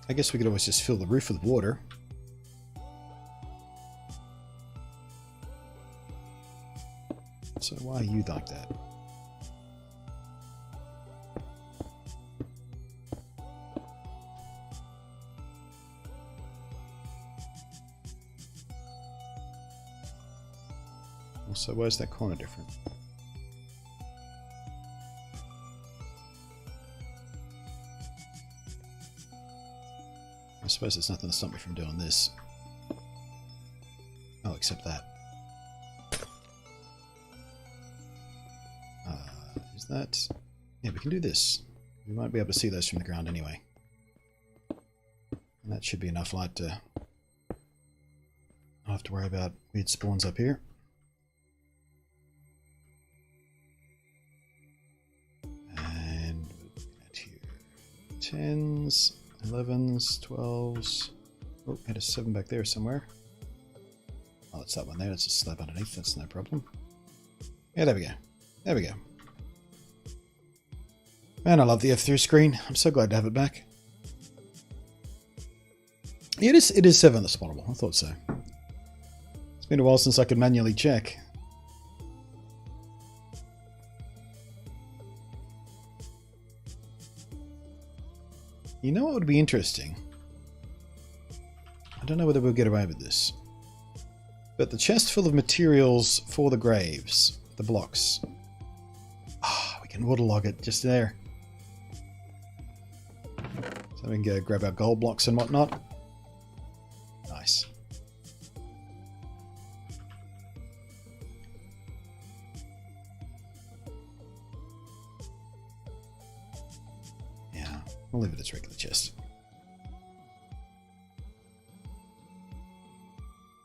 I guess we could always just fill the roof with water. So why are you like that? Also, where's that corner different? I suppose there's nothing to stop me from doing this. Oh, except that. Is that... Yeah, we can do this. We won't be able to see those from the ground anyway. And that should be enough light to... not have to worry about weird spawns up here. And at here. 10s, 11s, 12s... Oh, had a 7 back there somewhere. Oh, it's that one there. That's a slab underneath. That's no problem. Yeah, there we go. There we go. Man, I love the F3 screen. I'm so glad to have it back. It is 7 that's spawnable. I thought so. It's been a while since I could manually check. You know what would be interesting? I don't know whether we'll get away with this. But the chest full of materials for the graves, the blocks. Ah, we can waterlog it just there. So we can go grab our gold blocks and whatnot. Nice. Yeah, we'll leave it as regular chest.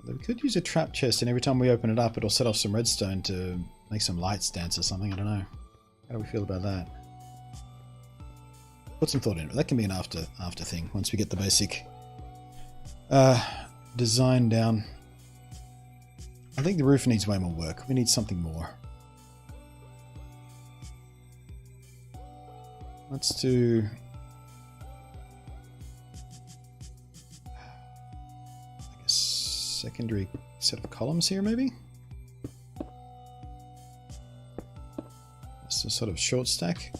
We could use a trap chest, and every time we open it up, it'll set off some redstone to make some lights dance or something. I don't know. How do we feel about that? Put some thought into it. That can be an after thing once we get the basic design down. I think the roof needs way more work. We need something more. Let's do... like a secondary set of columns here, maybe? It's a sort of short stack.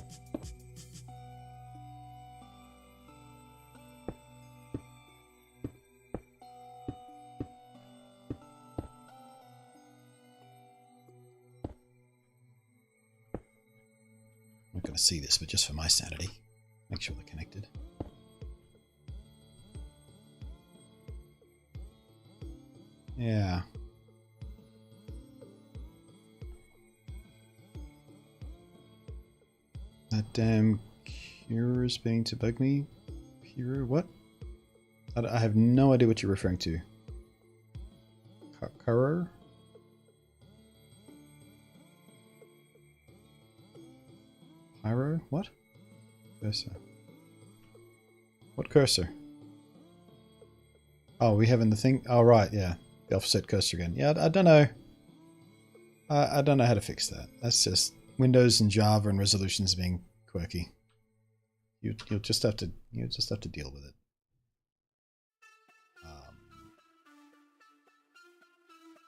see this, but just for my sanity. Make sure they're connected. Yeah. That damn Cura's being to bug me. Cura, what? I have no idea what you're referring to. Kuro? Pyro? What? Cursor. What cursor? Oh, we having the thing? Oh, right, yeah. The offset cursor again. Yeah, I don't know. I don't know how to fix that. That's just Windows and Java and resolutions being quirky. You'll just have to deal with it.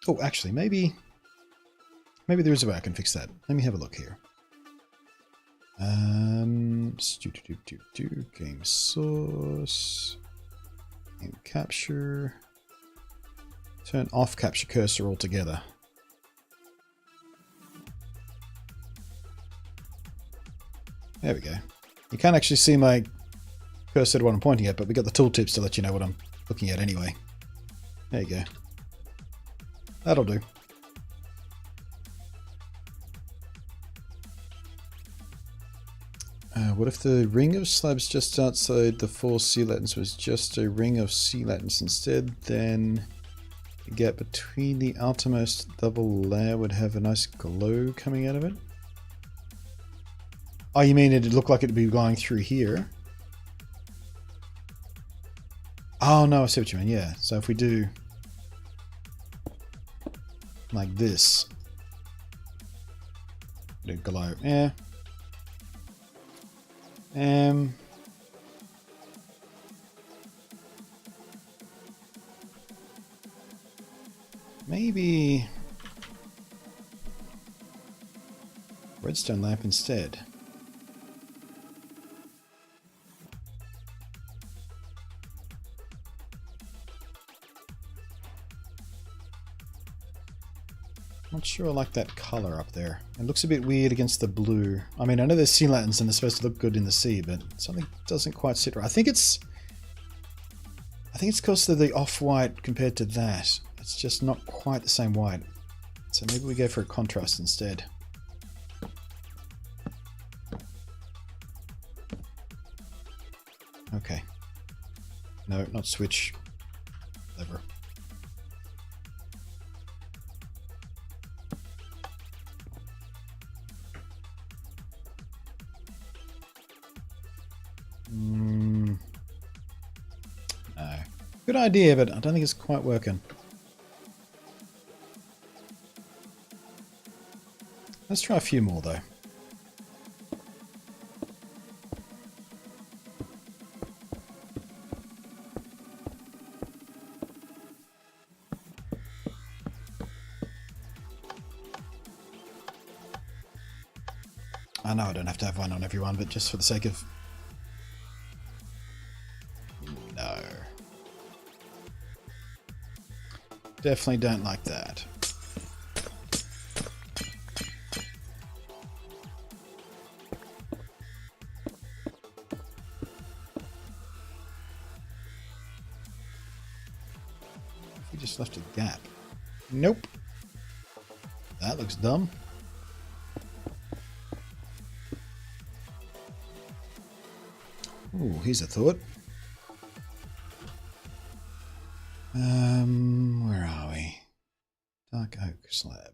Oh, actually, maybe there is a way I can fix that. Let me have a look here. Game source, game capture. Turn off capture cursor altogether. There we go. You can't actually see my cursor to what I'm pointing at, but we got the tooltips to let you know what I'm looking at anyway. There you go. That'll do. What if the ring of slabs just outside the 4 sea latins was just a ring of sea latins instead? Then the gap between the outermost double layer would have a nice glow coming out of it? Oh, you mean it'd look like it'd be going through here? Oh, no, I see what you mean. Yeah, so if we do like this, it'd glow. Yeah. Maybe redstone lamp instead. Not sure I like that color up there. It looks a bit weird against the blue. I mean, I know there's sea lanterns and they're supposed to look good in the sea, but something doesn't quite sit right. I think it's because of the off-white compared to that. It's just not quite the same white. So maybe we go for a contrast instead. Okay. No, not switch. Lever. No. Good idea, but I don't think it's quite working. Let's try a few more, though. I know I don't have to have one on everyone, but just for the sake of... No. Definitely don't like that. We just left a gap. Nope. That looks dumb. Ooh, here's a thought. Where are we? Dark oak slab.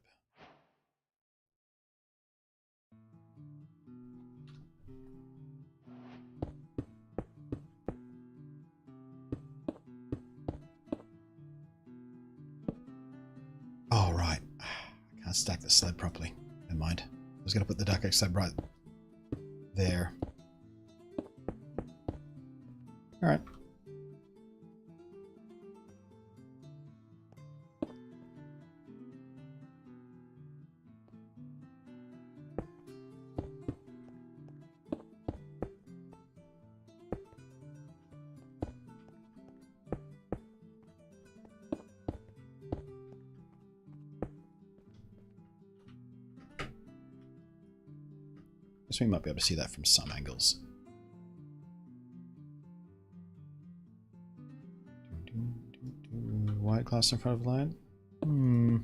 Oh, right. I can't stack the slab properly. Never mind. I was going to put the dark oak slab right there. Alright. Guess we might be able to see that from some angles. White glass in front of light? Hmm.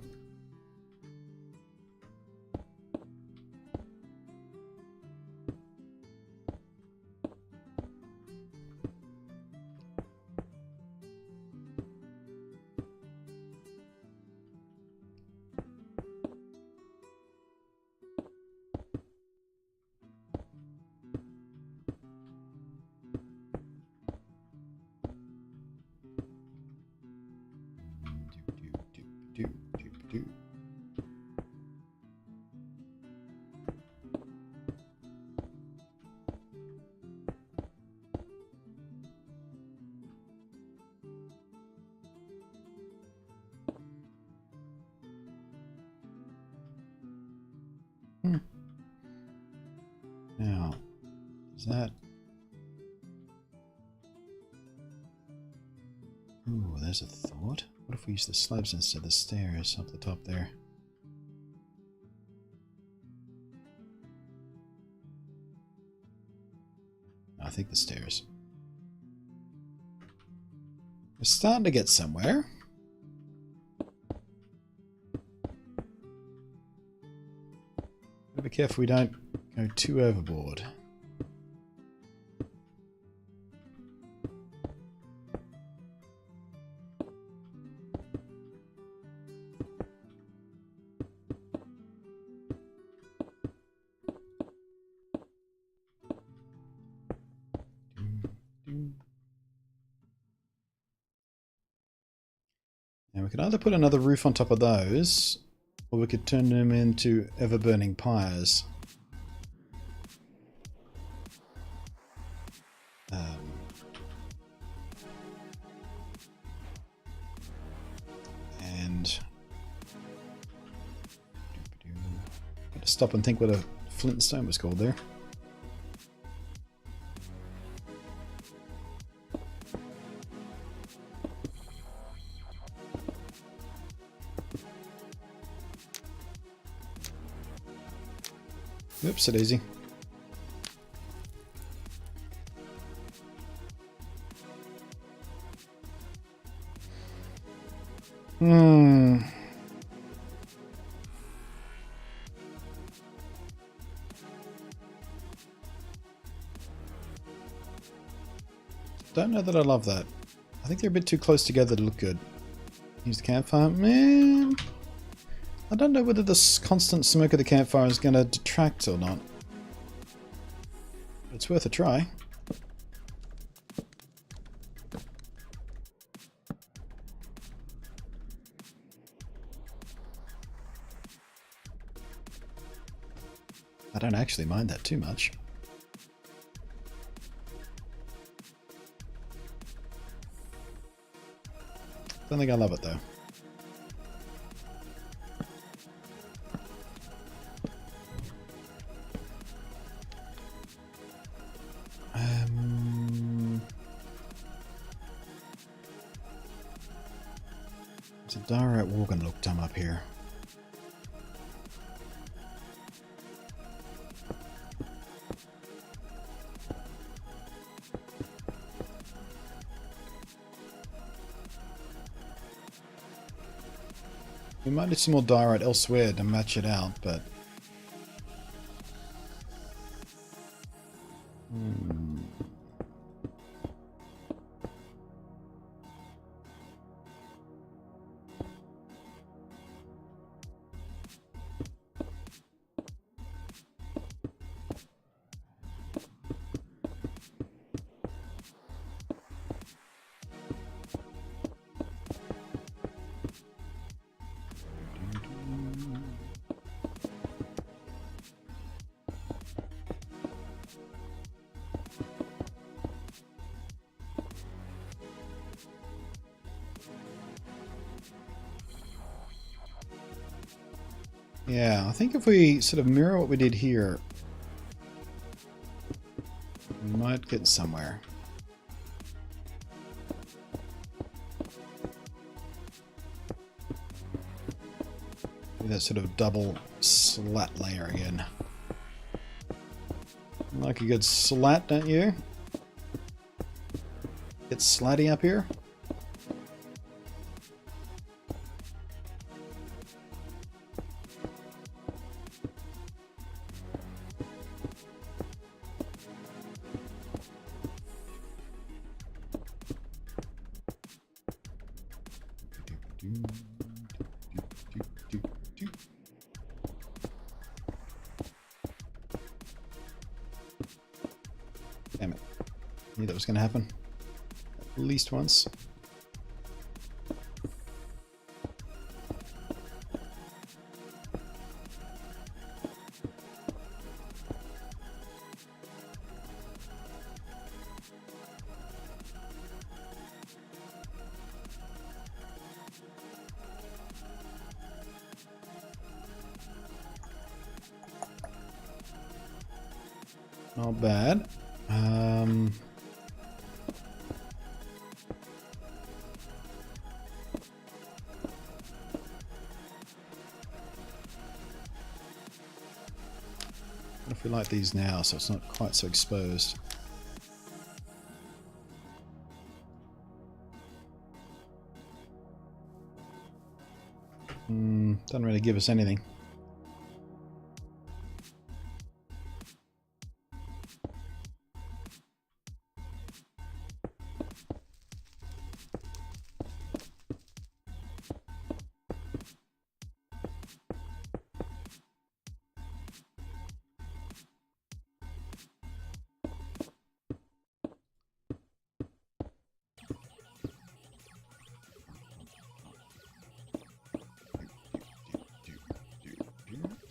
Now, is that... Ooh, there's a thought. What if we use the slabs instead of the stairs up the top there? I think the stairs. We're starting to get somewhere. Gotta be careful we don't go too overboard. Now we could either put another roof on top of those, or we could turn them into ever-burning pyres. And got to stop and think what a flint and stone was called there. Oops, a daisy. Don't know that I love that. I think they're a bit too close together to look good. Use the campfire. Man, I don't know whether this constant smoke of the campfire is going to detract or not. It's worth a try. I don't actually mind that too much. Don't think I love it though. There's a direct wall gonna look dumb up here. We might need some more diorite elsewhere to match it out, but... yeah, I think if we sort of mirror what we did here, we might get somewhere. Do that sort of double slat layer again. Like a good slat, don't you? Get slatty up here. Damn it. Knew that was going to happen. At least once. Not bad. What if we light these now so it's not quite so exposed? Doesn't really give us anything.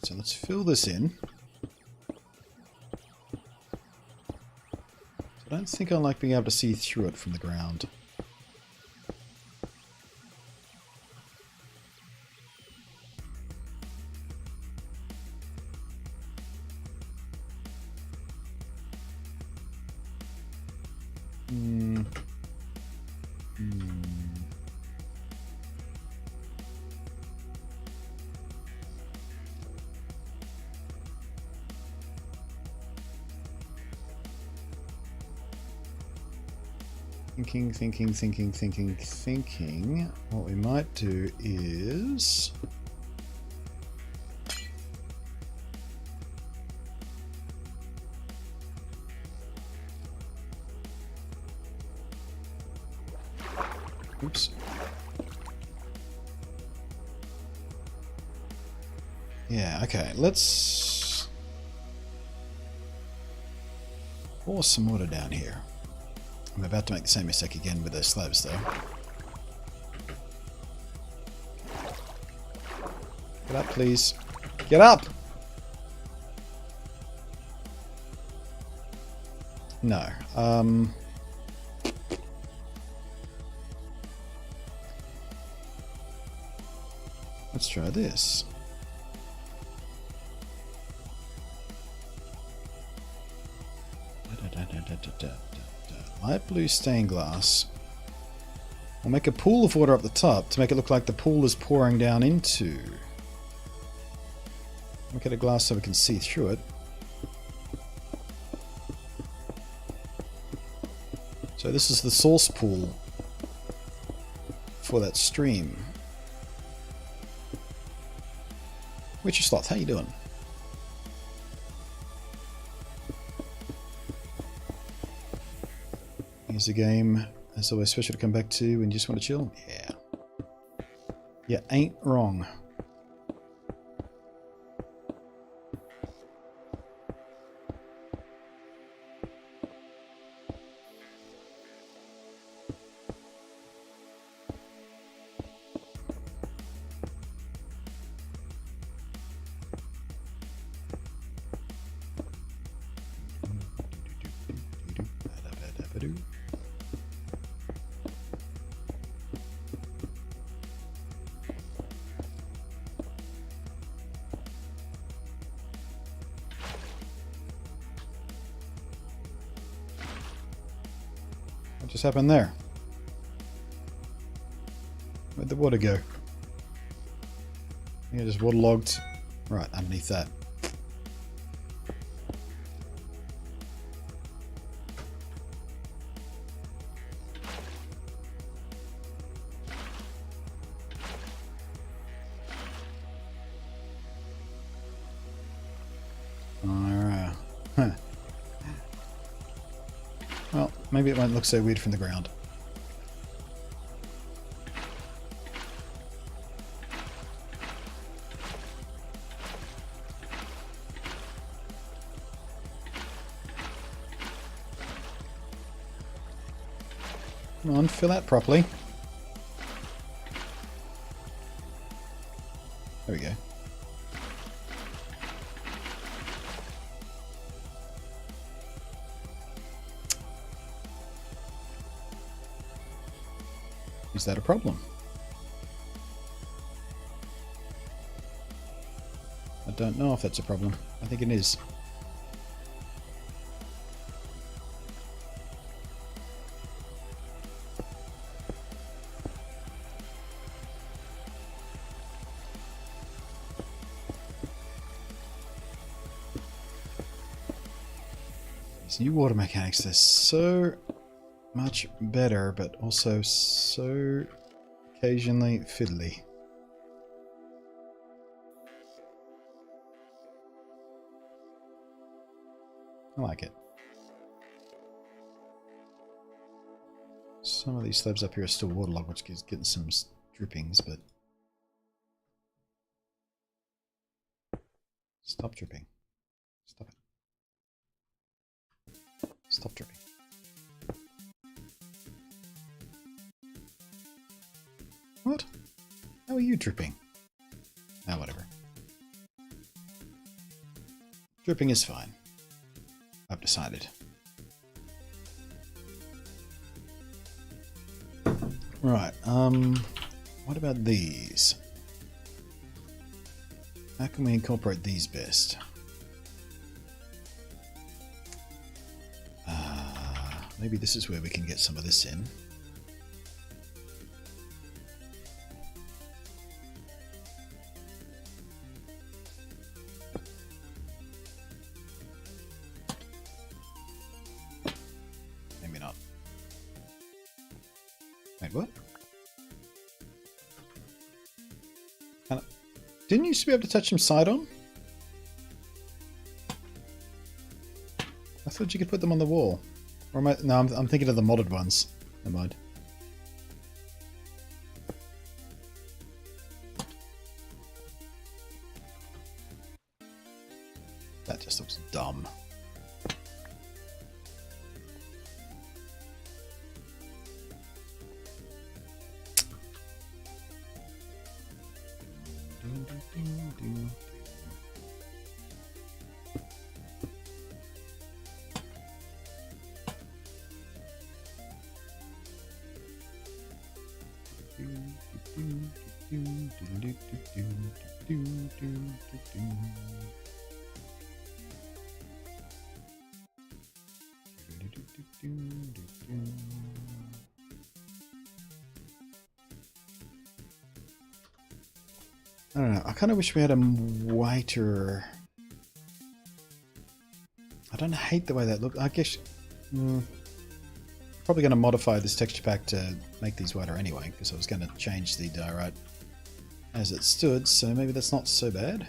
So let's fill this in. I don't think I like being able to see through it from the ground. Thinking. What we might do is... Oops. Yeah, okay, let's pour some water down here. I'm about to make the same mistake again with those slabs, though. Get up, please. Get up! No. Let's try this. Light blue stained glass. We'll make a pool of water up the top to make it look like the pool is pouring down into. Make it a glass so we can see through it. So this is the source pool for that stream. Witcher Sloth, how you doing? Here's a game, as always, special to come back to when you just want to chill. Yeah. You ain't wrong. What just happened there? Where'd the water go? Yeah, just waterlogged right underneath that. Maybe it won't look so weird from the ground. Come on, fill that properly. There we go. Is that a problem? I don't know if that's a problem. I think it is. These new water mechanics, they're so much better, but also so occasionally fiddly. I like it. Some of these slabs up here are still waterlogged, which is getting some drippings, but... Stop dripping. Stop it. Stop dripping. What? How are you dripping? Ah, whatever. Dripping is fine. I've decided. Right, what about these? How can we incorporate these best? Maybe this is where we can get some of this in. Maybe not. Wait, what? Didn't you used to be able to touch them side on? I thought you could put them on the wall. Or am I? No, I'm thinking of the modded ones. Never mind. That just looks dumb. I don't know. I kind of wish we had a whiter. I don't hate the way that looks. I guess probably going to modify this texture pack to make these whiter anyway, because I was going to change the diorite as it stood, so maybe that's not so bad.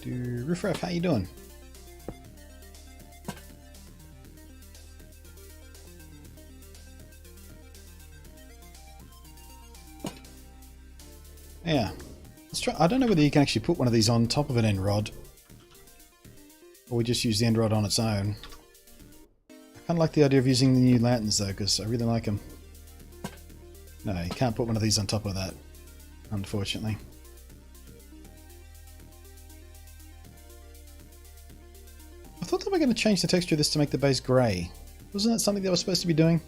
Riffraff, how you doing? Yeah, let's try. I don't know whether you can actually put one of these on top of an end rod, or we just use the end rod on its own. I kind of like the idea of using the new lanterns though, because I really like them. No, you can't put one of these on top of that, unfortunately. I thought they were going to change the texture of this to make the base grey. Wasn't that something they were supposed to be doing?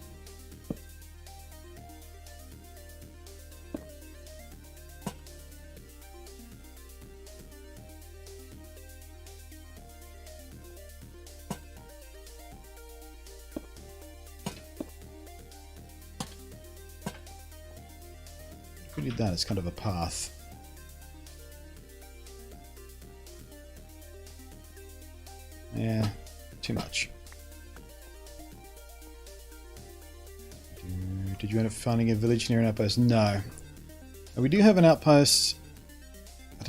If we did that, it's kind of a path. Yeah, too much. Did you end up finding a village near an outpost? No. We do have an outpost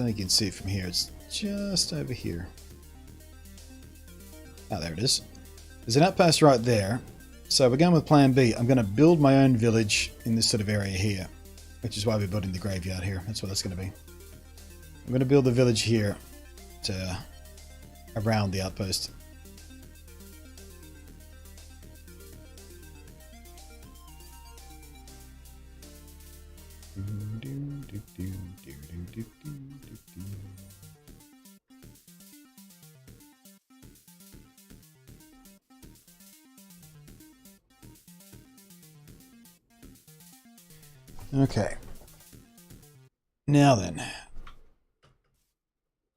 don't think you can see it from here. It's just over here. Oh, there it is. There's an outpost right there. So we're going with plan B. I'm going to build my own village in this sort of area here, which is why we're building the graveyard here. That's what that's going to be. I'm going to build the village here to around the outpost. Okay. Now then.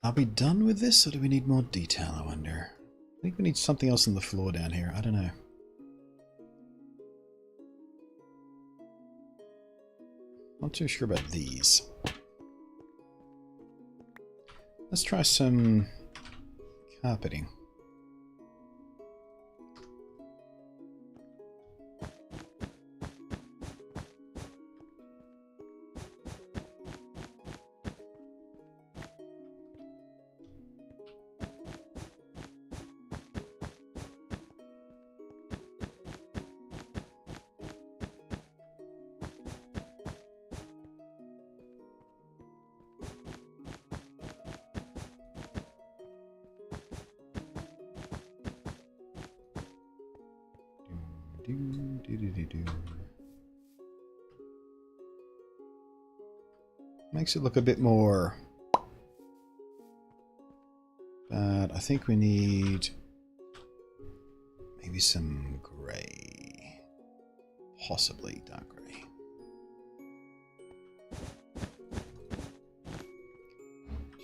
Are we done with this, or do we need more detail, I wonder? I think we need something else on the floor down here. I don't know. Not too sure about these. Let's try some carpeting. Makes it look a bit more, but I think we need maybe some grey, possibly dark grey.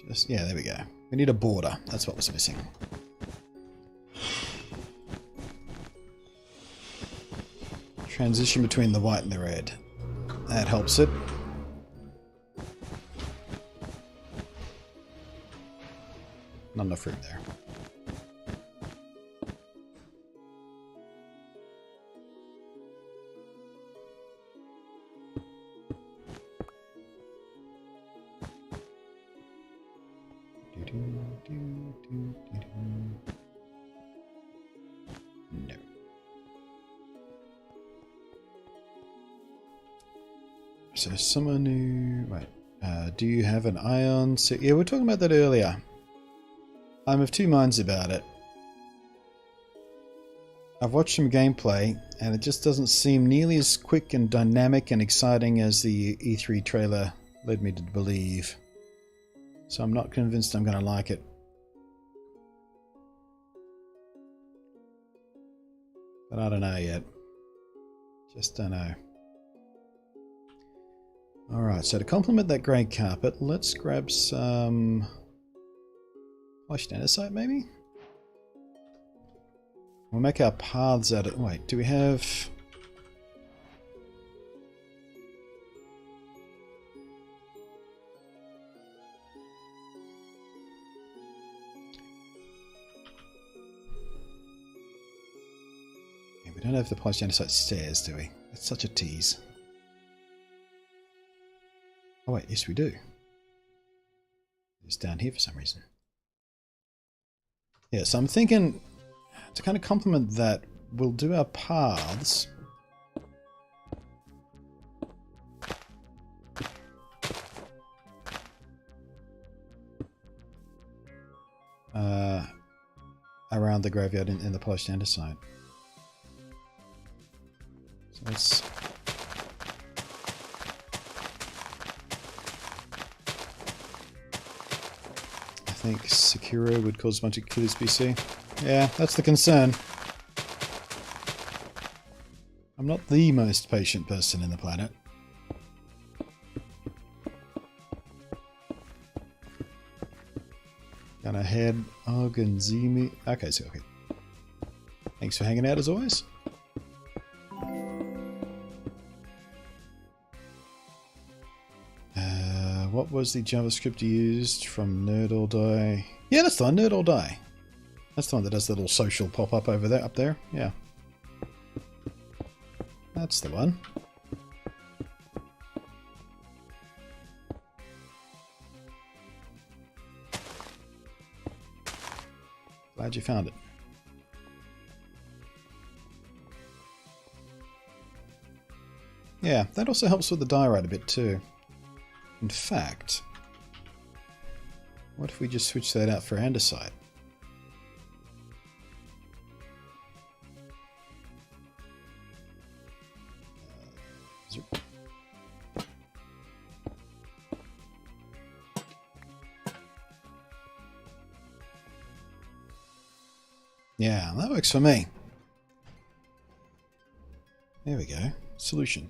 Just, yeah, there we go. We need a border. That's what was missing. Transition between the white and the red. That helps it. Not enough room there. No. So someone who... Wait. Do you have an ion? So, yeah, we were talking about that earlier. I'm of two minds about it. I've watched some gameplay, and it just doesn't seem nearly as quick and dynamic and exciting as the E3 trailer led me to believe. So I'm not convinced I'm going to like it. But I don't know yet. Just don't know. Alright, so to complement that grey carpet, let's grab some polished andesite maybe? We'll make our paths out of... Wait, do we have... Yeah, we don't have the polished andesite stairs, do we? That's such a tease. Oh wait, yes we do. It's down here for some reason. Yeah, so I'm thinking to kind of complement that, we'll do our paths. Around the graveyard in the polished andesite. So let's... I think Sekiro would cause a bunch of killers BC. Yeah, that's the concern. I'm not the most patient person in the planet. Gonna head Arganzimi. Okay, so okay. Thanks for hanging out as always. What was the JavaScript you used from Nerd or Die? Yeah, that's the one, Nerd or Die. That's the one that does the little social pop-up over there, up there. Yeah. That's the one. Glad you found it. Yeah, that also helps with the diorite a bit too. In fact, what if we just switch that out for andesite? Yeah, that works for me. There we go. Solution.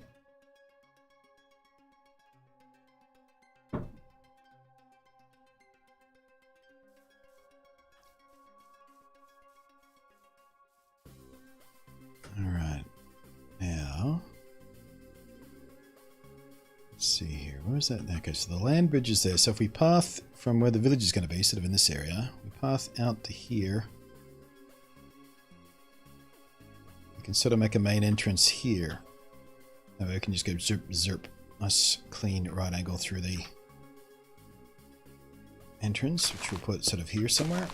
Alright. Now, let's see here. Where is that? Okay, so the land bridge is there. So if we path from where the village is going to be, sort of in this area, we path out to here. We can sort of make a main entrance here. That way we can just go zerp, zerp. Nice, clean right angle through the entrance, which we'll put sort of here somewhere.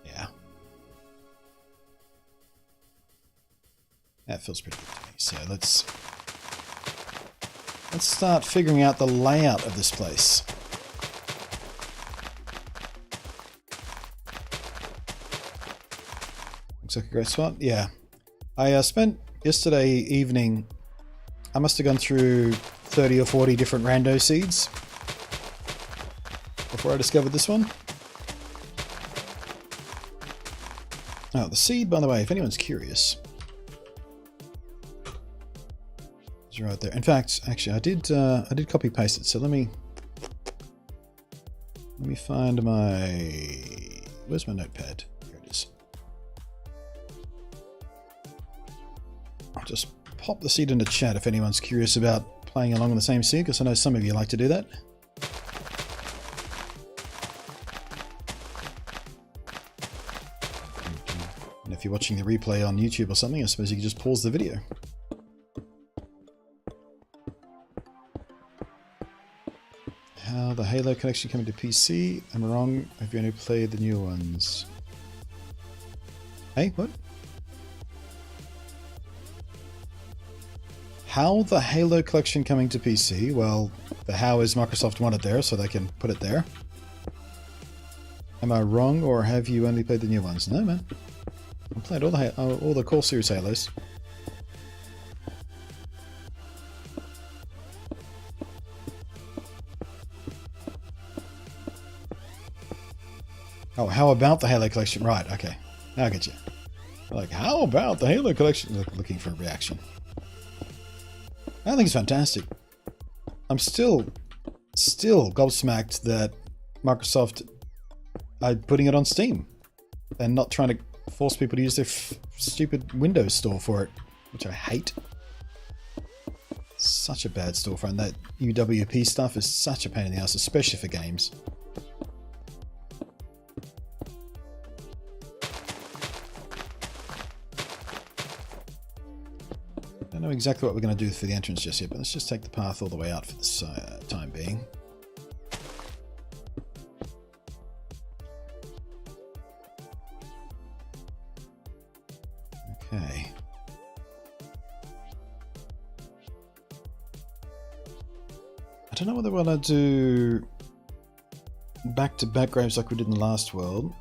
Yeah. That feels pretty good to me. So let's start figuring out the layout of this place. Looks like a great spot. Yeah. I spent yesterday evening, I must have gone through 30 or 40 different rando seeds before I discovered this one. Oh, the seed, by the way, if anyone's curious, is right there. In fact, actually, I did copy paste it. So let me find my, where's my notepad? Here it is. I'll just pop the seed into chat if anyone's curious about playing along on the same seed, because I know some of you like to do that. And if you're watching the replay on YouTube or something, I suppose you can just pause the video. How the Halo collection coming to PC? I'm wrong. Have you only played the new ones? Hey, what? How the Halo collection coming to PC? Well, the how is Microsoft want it there, so they can put it there. Am I wrong, or have you only played the new ones? No, man. I played all the core series Halos. Oh, how about the Halo collection? Right, okay. Now I get you. Like, how about the Halo collection? Looking for a reaction. I think it's fantastic. I'm still gobsmacked that Microsoft are putting it on Steam and not trying to force people to use their stupid Windows store for it, which I hate. Such a bad storefront. That UWP stuff is such a pain in the ass, especially for games. I don't know exactly what we're going to do for the entrance just yet, but let's just take the path all the way out for this time being. Okay. I don't know whether we're going to do back-to-back graves like we did in the last world.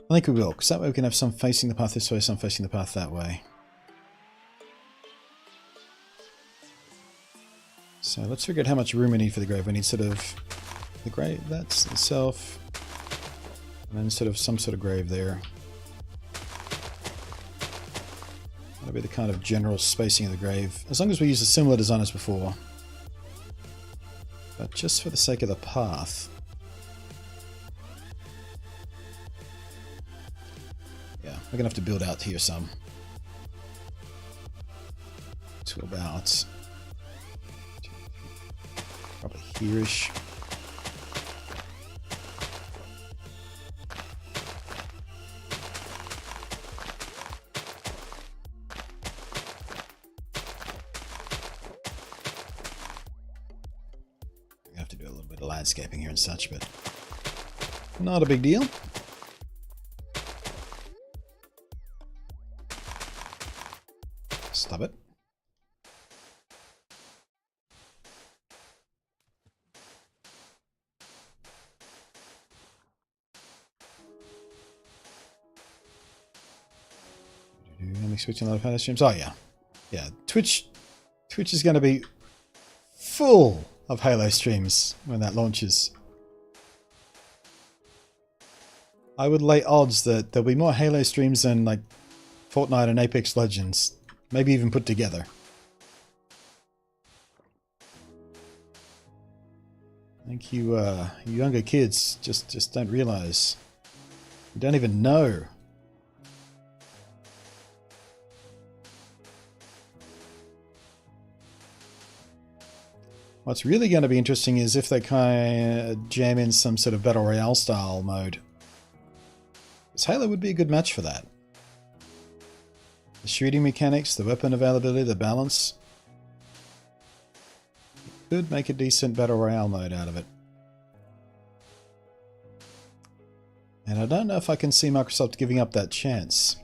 I think we will, because that way we can have some facing the path this way, some facing the path that way. So let's figure out how much room we need for the grave. We need sort of the grave, that's itself, and then sort of some sort of grave there. That'll be the kind of general spacing of the grave, as long as we use a similar design as before. But just for the sake of the path, yeah, we're gonna have to build out here some to about probably here-ish. bit of landscaping here and such, but not a big deal. Stop it. Am I switching a lot of Halo streams? Oh yeah. Yeah, Twitch is going to be full of Halo streams when that launches. I would lay odds that there'll be more Halo streams than like Fortnite and Apex Legends, maybe even put together. I think you younger kids just don't realize. You don't even know. What's really going to be interesting is if they kind of jam in some sort of Battle Royale style mode. Because Halo would be a good match for that. The shooting mechanics, the weapon availability, the balance. You could make a decent Battle Royale mode out of it. And I don't know if I can see Microsoft giving up that chance.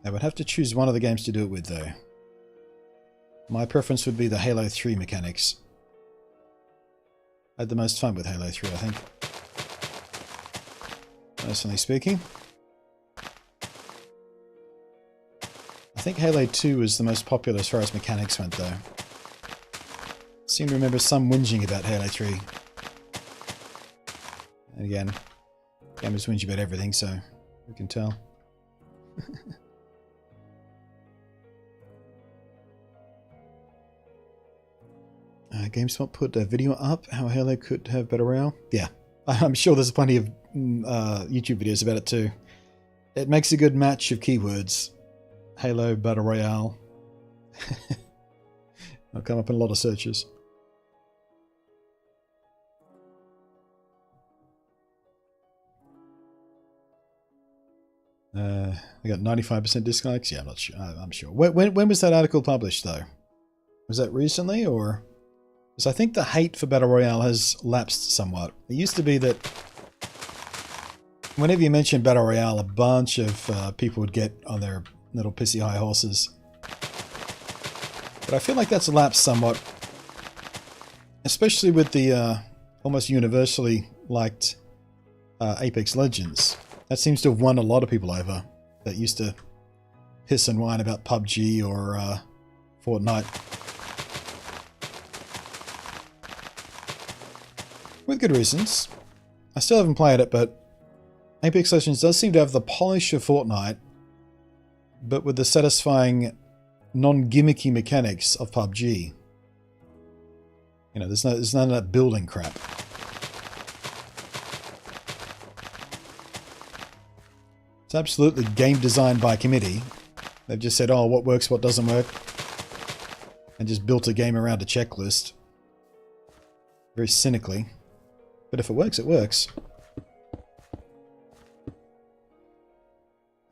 I would have to choose one of the games to do it with, though. My preference would be the Halo 3 mechanics. I had the most fun with Halo 3, I think. Personally speaking. I think Halo 2 was the most popular as far as mechanics went, though. I seem to remember some whinging about Halo 3. And again, gamers whinge about everything, so we can tell. GameSpot put a video up how Halo could have Battle Royale. Yeah, I'm sure there's plenty of YouTube videos about it too. It makes a good match of keywords. Halo Battle Royale. They'll come up in a lot of searches. I got 95% dislikes. Yeah, I'm not sure. I'm sure. When was that article published though? Was that recently or? Because I think the hate for Battle Royale has lapsed somewhat. It used to be that whenever you mentioned Battle Royale, a bunch of people would get on their little pissy high horses. But I feel like that's lapsed somewhat. Especially with the almost universally liked Apex Legends. That seems to have won a lot of people over that used to piss and whine about PUBG or Fortnite. With good reasons. I still haven't played it, but Apex Legends does seem to have the polish of Fortnite, but with the satisfying, non-gimmicky mechanics of PUBG. You know, there's none of that building crap. It's absolutely game designed by committee. They've just said, oh, what works, what doesn't work, and just built a game around a checklist. Very cynically. But if it works, it works.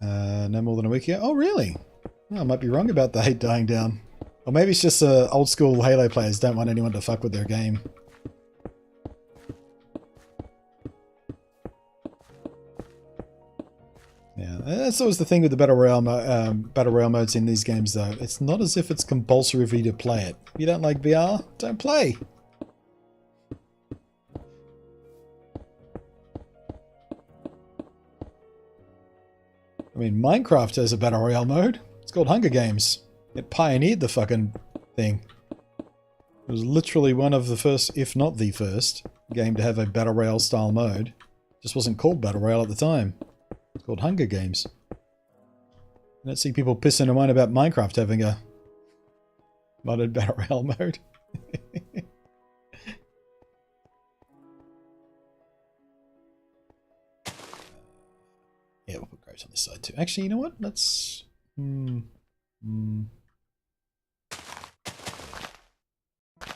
No more than a week ago. Oh, really? Oh, I might be wrong about the hate dying down. Or maybe it's just old school Halo players don't want anyone to fuck with their game. Yeah, that's always the thing with the Battle Royale modes in these games, though. It's not as if it's compulsory for you to play it. If you don't like VR, don't play. I mean, Minecraft has a Battle Royale mode. It's called Hunger Games. It pioneered the fucking thing. It was literally one of the first, if not the first, game to have a Battle Royale style mode. It just wasn't called Battle Royale at the time. It's called Hunger Games. I don't see people pissing and whining about Minecraft having a modded Battle Royale mode. Yeah, we'll put grapes on this side too. Actually, you know what? Let's...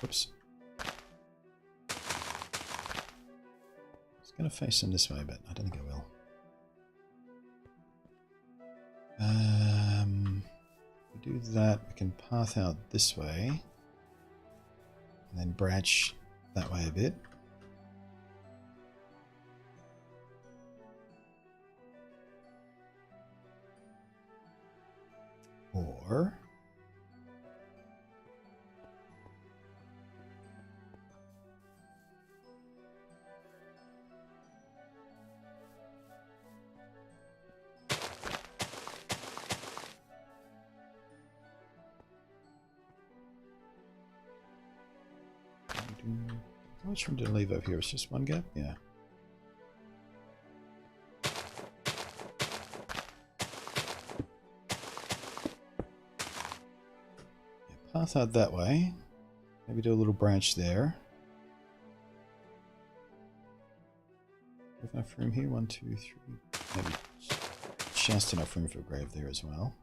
Whoops. It's going to face them this way, but I don't think I will. do that, we can path out this way. And then branch that way a bit. Or... how much room did I leave over here? It's just one gap? Yeah. Path out that way. Maybe do a little branch there. Have enough room here? 1, 2, 3. Maybe just enough room for a grave there as well.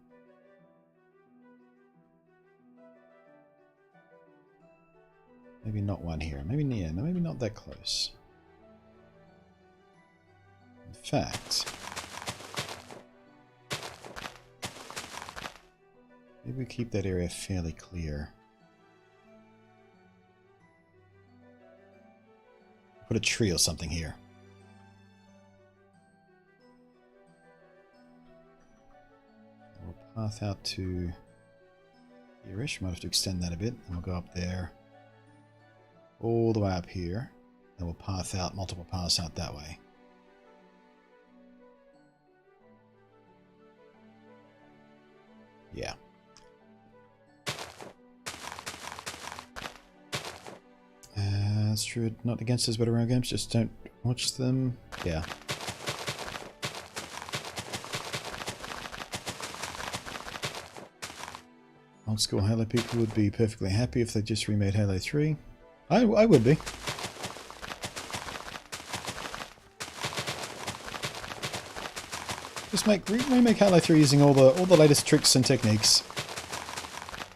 Maybe not one here. Maybe near. No, maybe not that close. In fact, maybe we keep that area fairly clear. Put a tree or something here. We'll path out to here-ish. Might have to extend that a bit. And we'll go up there. All the way up here. And we'll path out, multiple paths out that way. Yeah. That's true. Not against us, but around games. Just don't watch them. Yeah. Old school Halo people would be perfectly happy if they just remade Halo 3. I would be. Just remake Halo 3 using all the latest tricks and techniques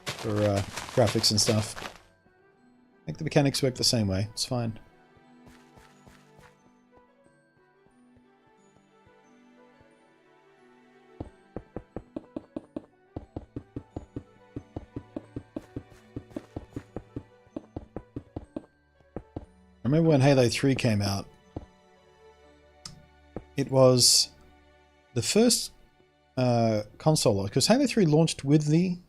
for graphics and stuff. Make the mechanics work the same way. It's fine. I remember when Halo 3 came out, it was the first console, because Halo 3 launched with the...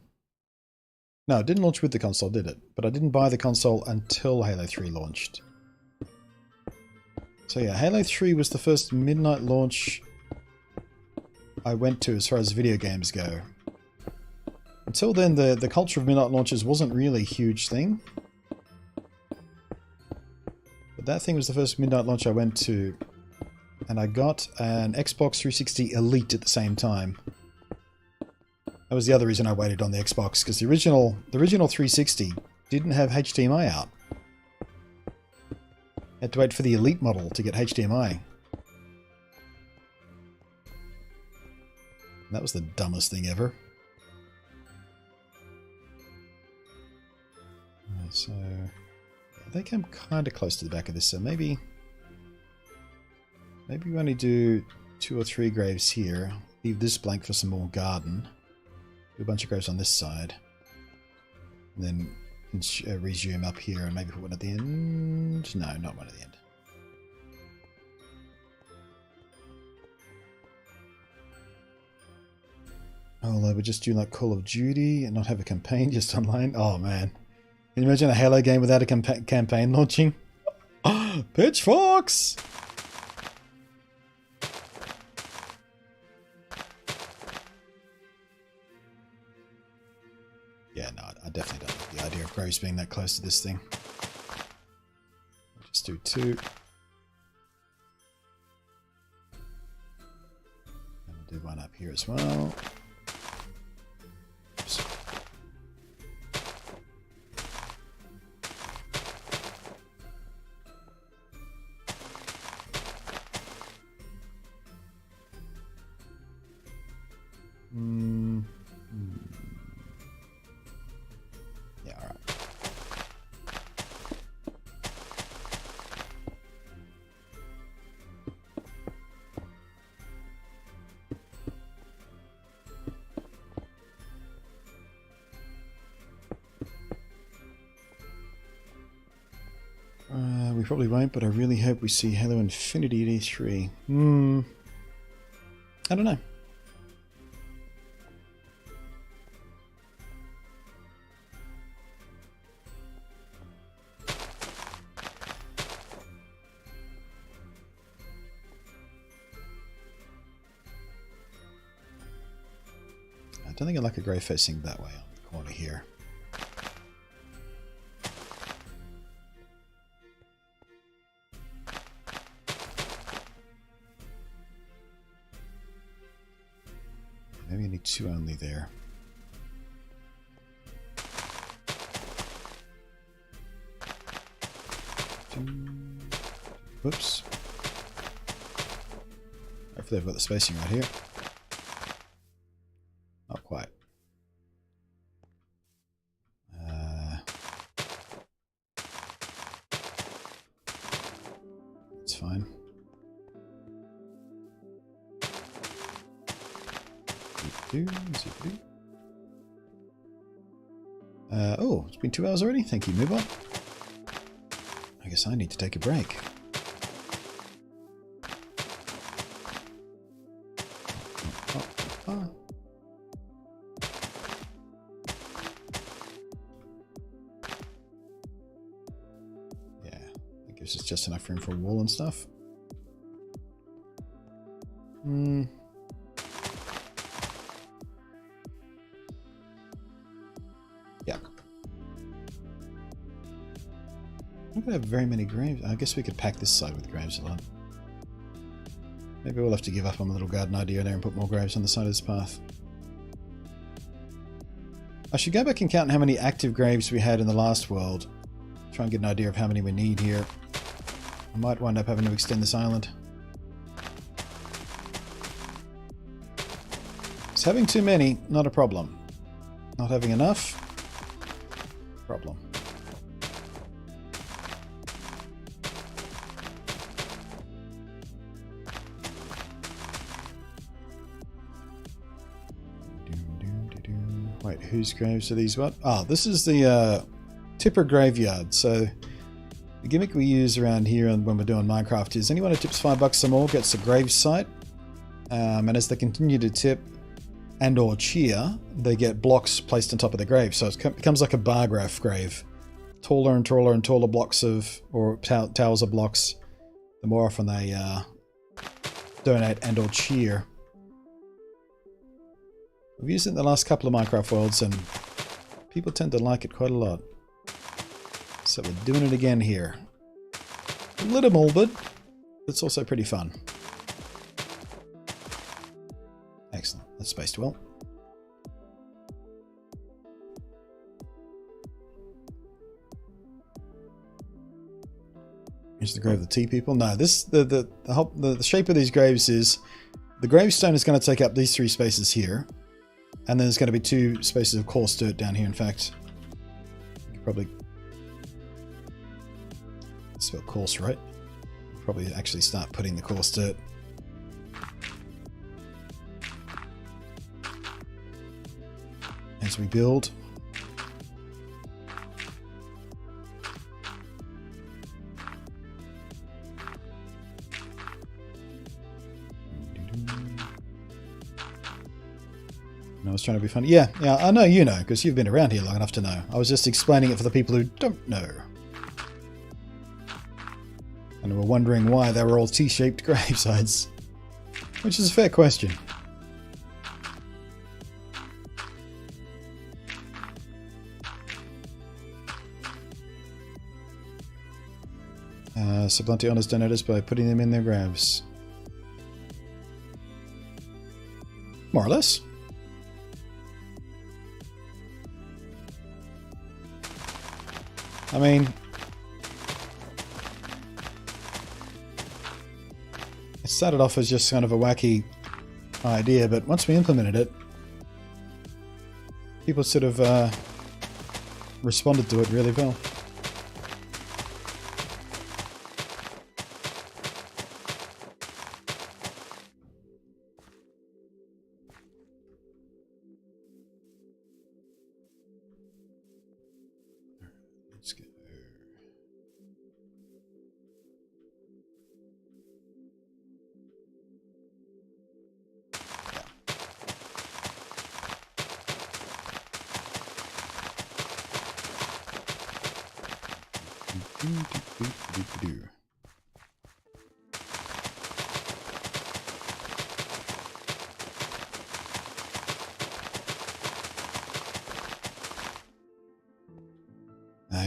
No, it didn't launch with the console, did it? But I didn't buy the console until Halo 3 launched. So yeah, Halo 3 was the first midnight launch I went to as far as video games go. Until then, the culture of midnight launches wasn't really a huge thing. But that thing was the first midnight launch I went to. And I got an Xbox 360 Elite at the same time. That was the other reason I waited on the Xbox, because the original 360 didn't have HDMI out. Had to wait for the Elite model to get HDMI. That was the dumbest thing ever. Right, so they came kind of close to the back of this, so maybe we only do 2 or 3 graves here. Leave this blank for some more garden. Do a bunch of graves on this side. And then resume up here and maybe put one at the end. No, not one at the end. Although we just do like Call of Duty and not have a campaign just online. Oh man. Can you imagine a Halo game without a campaign launching? Pitchforks! Yeah, no, I definitely don't like the idea of graves being that close to this thing. I'll just do 2. And we'll do one up here as well. Oops. Yeah, all right. probably won't, but I really hope we see Halo Infinity at E3. I don't know. I don't think I like a grey facing that way on the corner here. Maybe you need two only there. Whoops. Hopefully I've got the spacing right here. Not quite. It's fine. Oh, it's been 2 hours already? Thank you, Moobot. I guess I need to take a break. Yeah, that gives us just enough room for a wall and stuff. Yeah. I'm gonna have very many graves. I guess we could pack this side with graves a lot. Maybe we'll have to give up on the little garden idea there and put more graves on the side of this path. I should go back and count how many active graves we had in the last world. Try and get an idea of how many we need here. I might wind up having to extend this island. It's having too many, not a problem. Not having enough, problem. Wait, whose graves are these? What? Oh, this is the tipper graveyard. So the gimmick we use around here when we're doing Minecraft is anyone who tips $5 or more gets a grave site. And as they continue to tip and or cheer, they get blocks placed on top of the grave. So it becomes like a bar graph grave. Taller and taller and taller blocks of, or towers of blocks, the more often they donate and or cheer. We've used it in the last couple of Minecraft worlds and people tend to like it quite a lot. So we're doing it again here. A little morbid, but it's also pretty fun. Excellent, that's spaced well. Here's the grave of the tea people. No, this the shape of these graves is the gravestone is going to take up these 3 spaces here. And then there's going to be 2 spaces of coarse dirt down here. In fact, you could probably spell coarse, right? Probably actually start putting the coarse dirt. As we build. I was trying to be funny. Yeah, I know you know, because you've been around here long enough to know. I was just explaining it for the people who don't know. And were wondering why they were all T-shaped gravesites. Which is a fair question. Sublunti honors donators by putting them in their graves. More or less. I mean, it started off as just kind of a wacky idea, but once we implemented it, people sort of responded to it really well. Let's go. I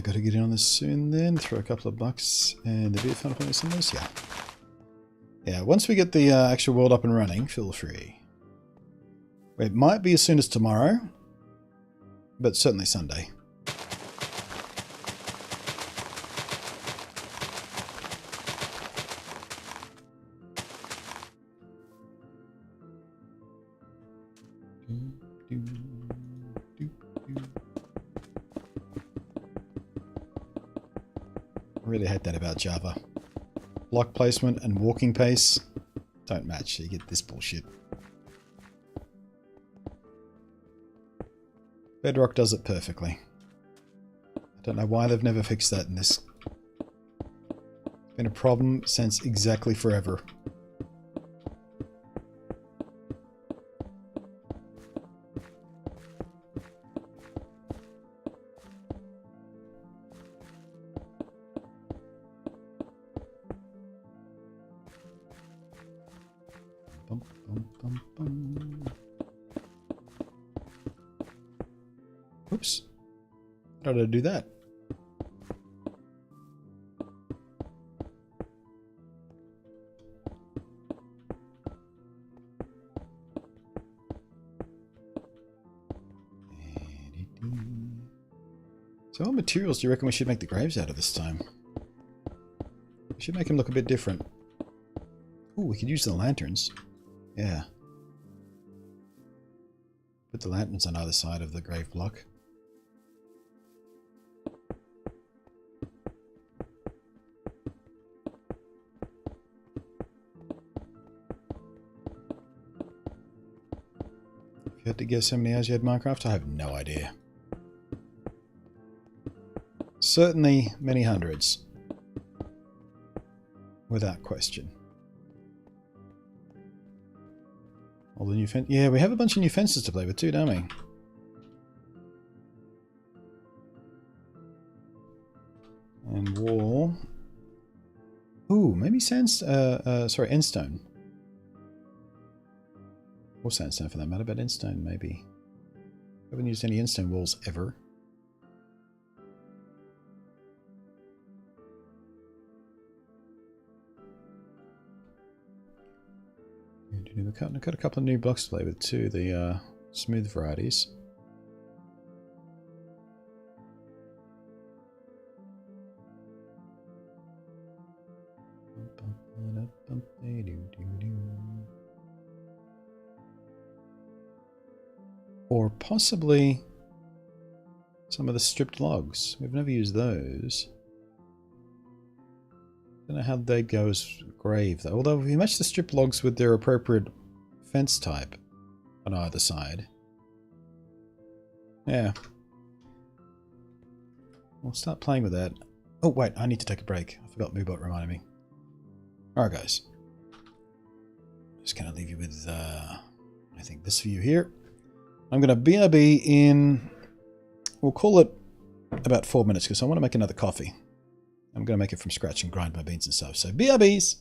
gotta get in on this soon then, throw a couple of bucks, and the beer fun point some of this, yeah. Yeah, once we get the actual world up and running, feel free. It might be as soon as tomorrow, but certainly Sunday. I really hate that about Java. Block placement and walking pace don't match, so you get this bullshit. Bedrock does it perfectly. I don't know why they've never fixed that in this. It's been a problem since exactly forever. Bum, bum, bum, bum. Oops. How did I do that? So what materials do you reckon we should make the graves out of this time? We should make them look a bit different. Oh, we could use the lanterns. Yeah. Put the lanterns on either side of the grave block. If you had to guess how many hours you had Minecraft, I have no idea. Certainly many hundreds. Without question. All the new yeah, we have a bunch of new fences to play with too, don't we? And wall. Ooh, maybe sorry, endstone. Or sandstone for that matter, but endstone maybe. Haven't used any endstone walls ever. I've got a couple of new blocks to play with too, the smooth varieties. Or possibly some of the stripped logs. We've never used those. Don't know how they'd go as grave though. Although if you match the stripped logs with their appropriate fence type on either side. Yeah. We'll start playing with that. Oh wait, I need to take a break. I forgot Moobot reminded me. Alright guys. Just gonna leave you with I think this view here. I'm gonna BRB in, we'll call it about 4 minutes because I want to make another coffee. I'm going to make it from scratch and grind my beans and stuff. So BRBs!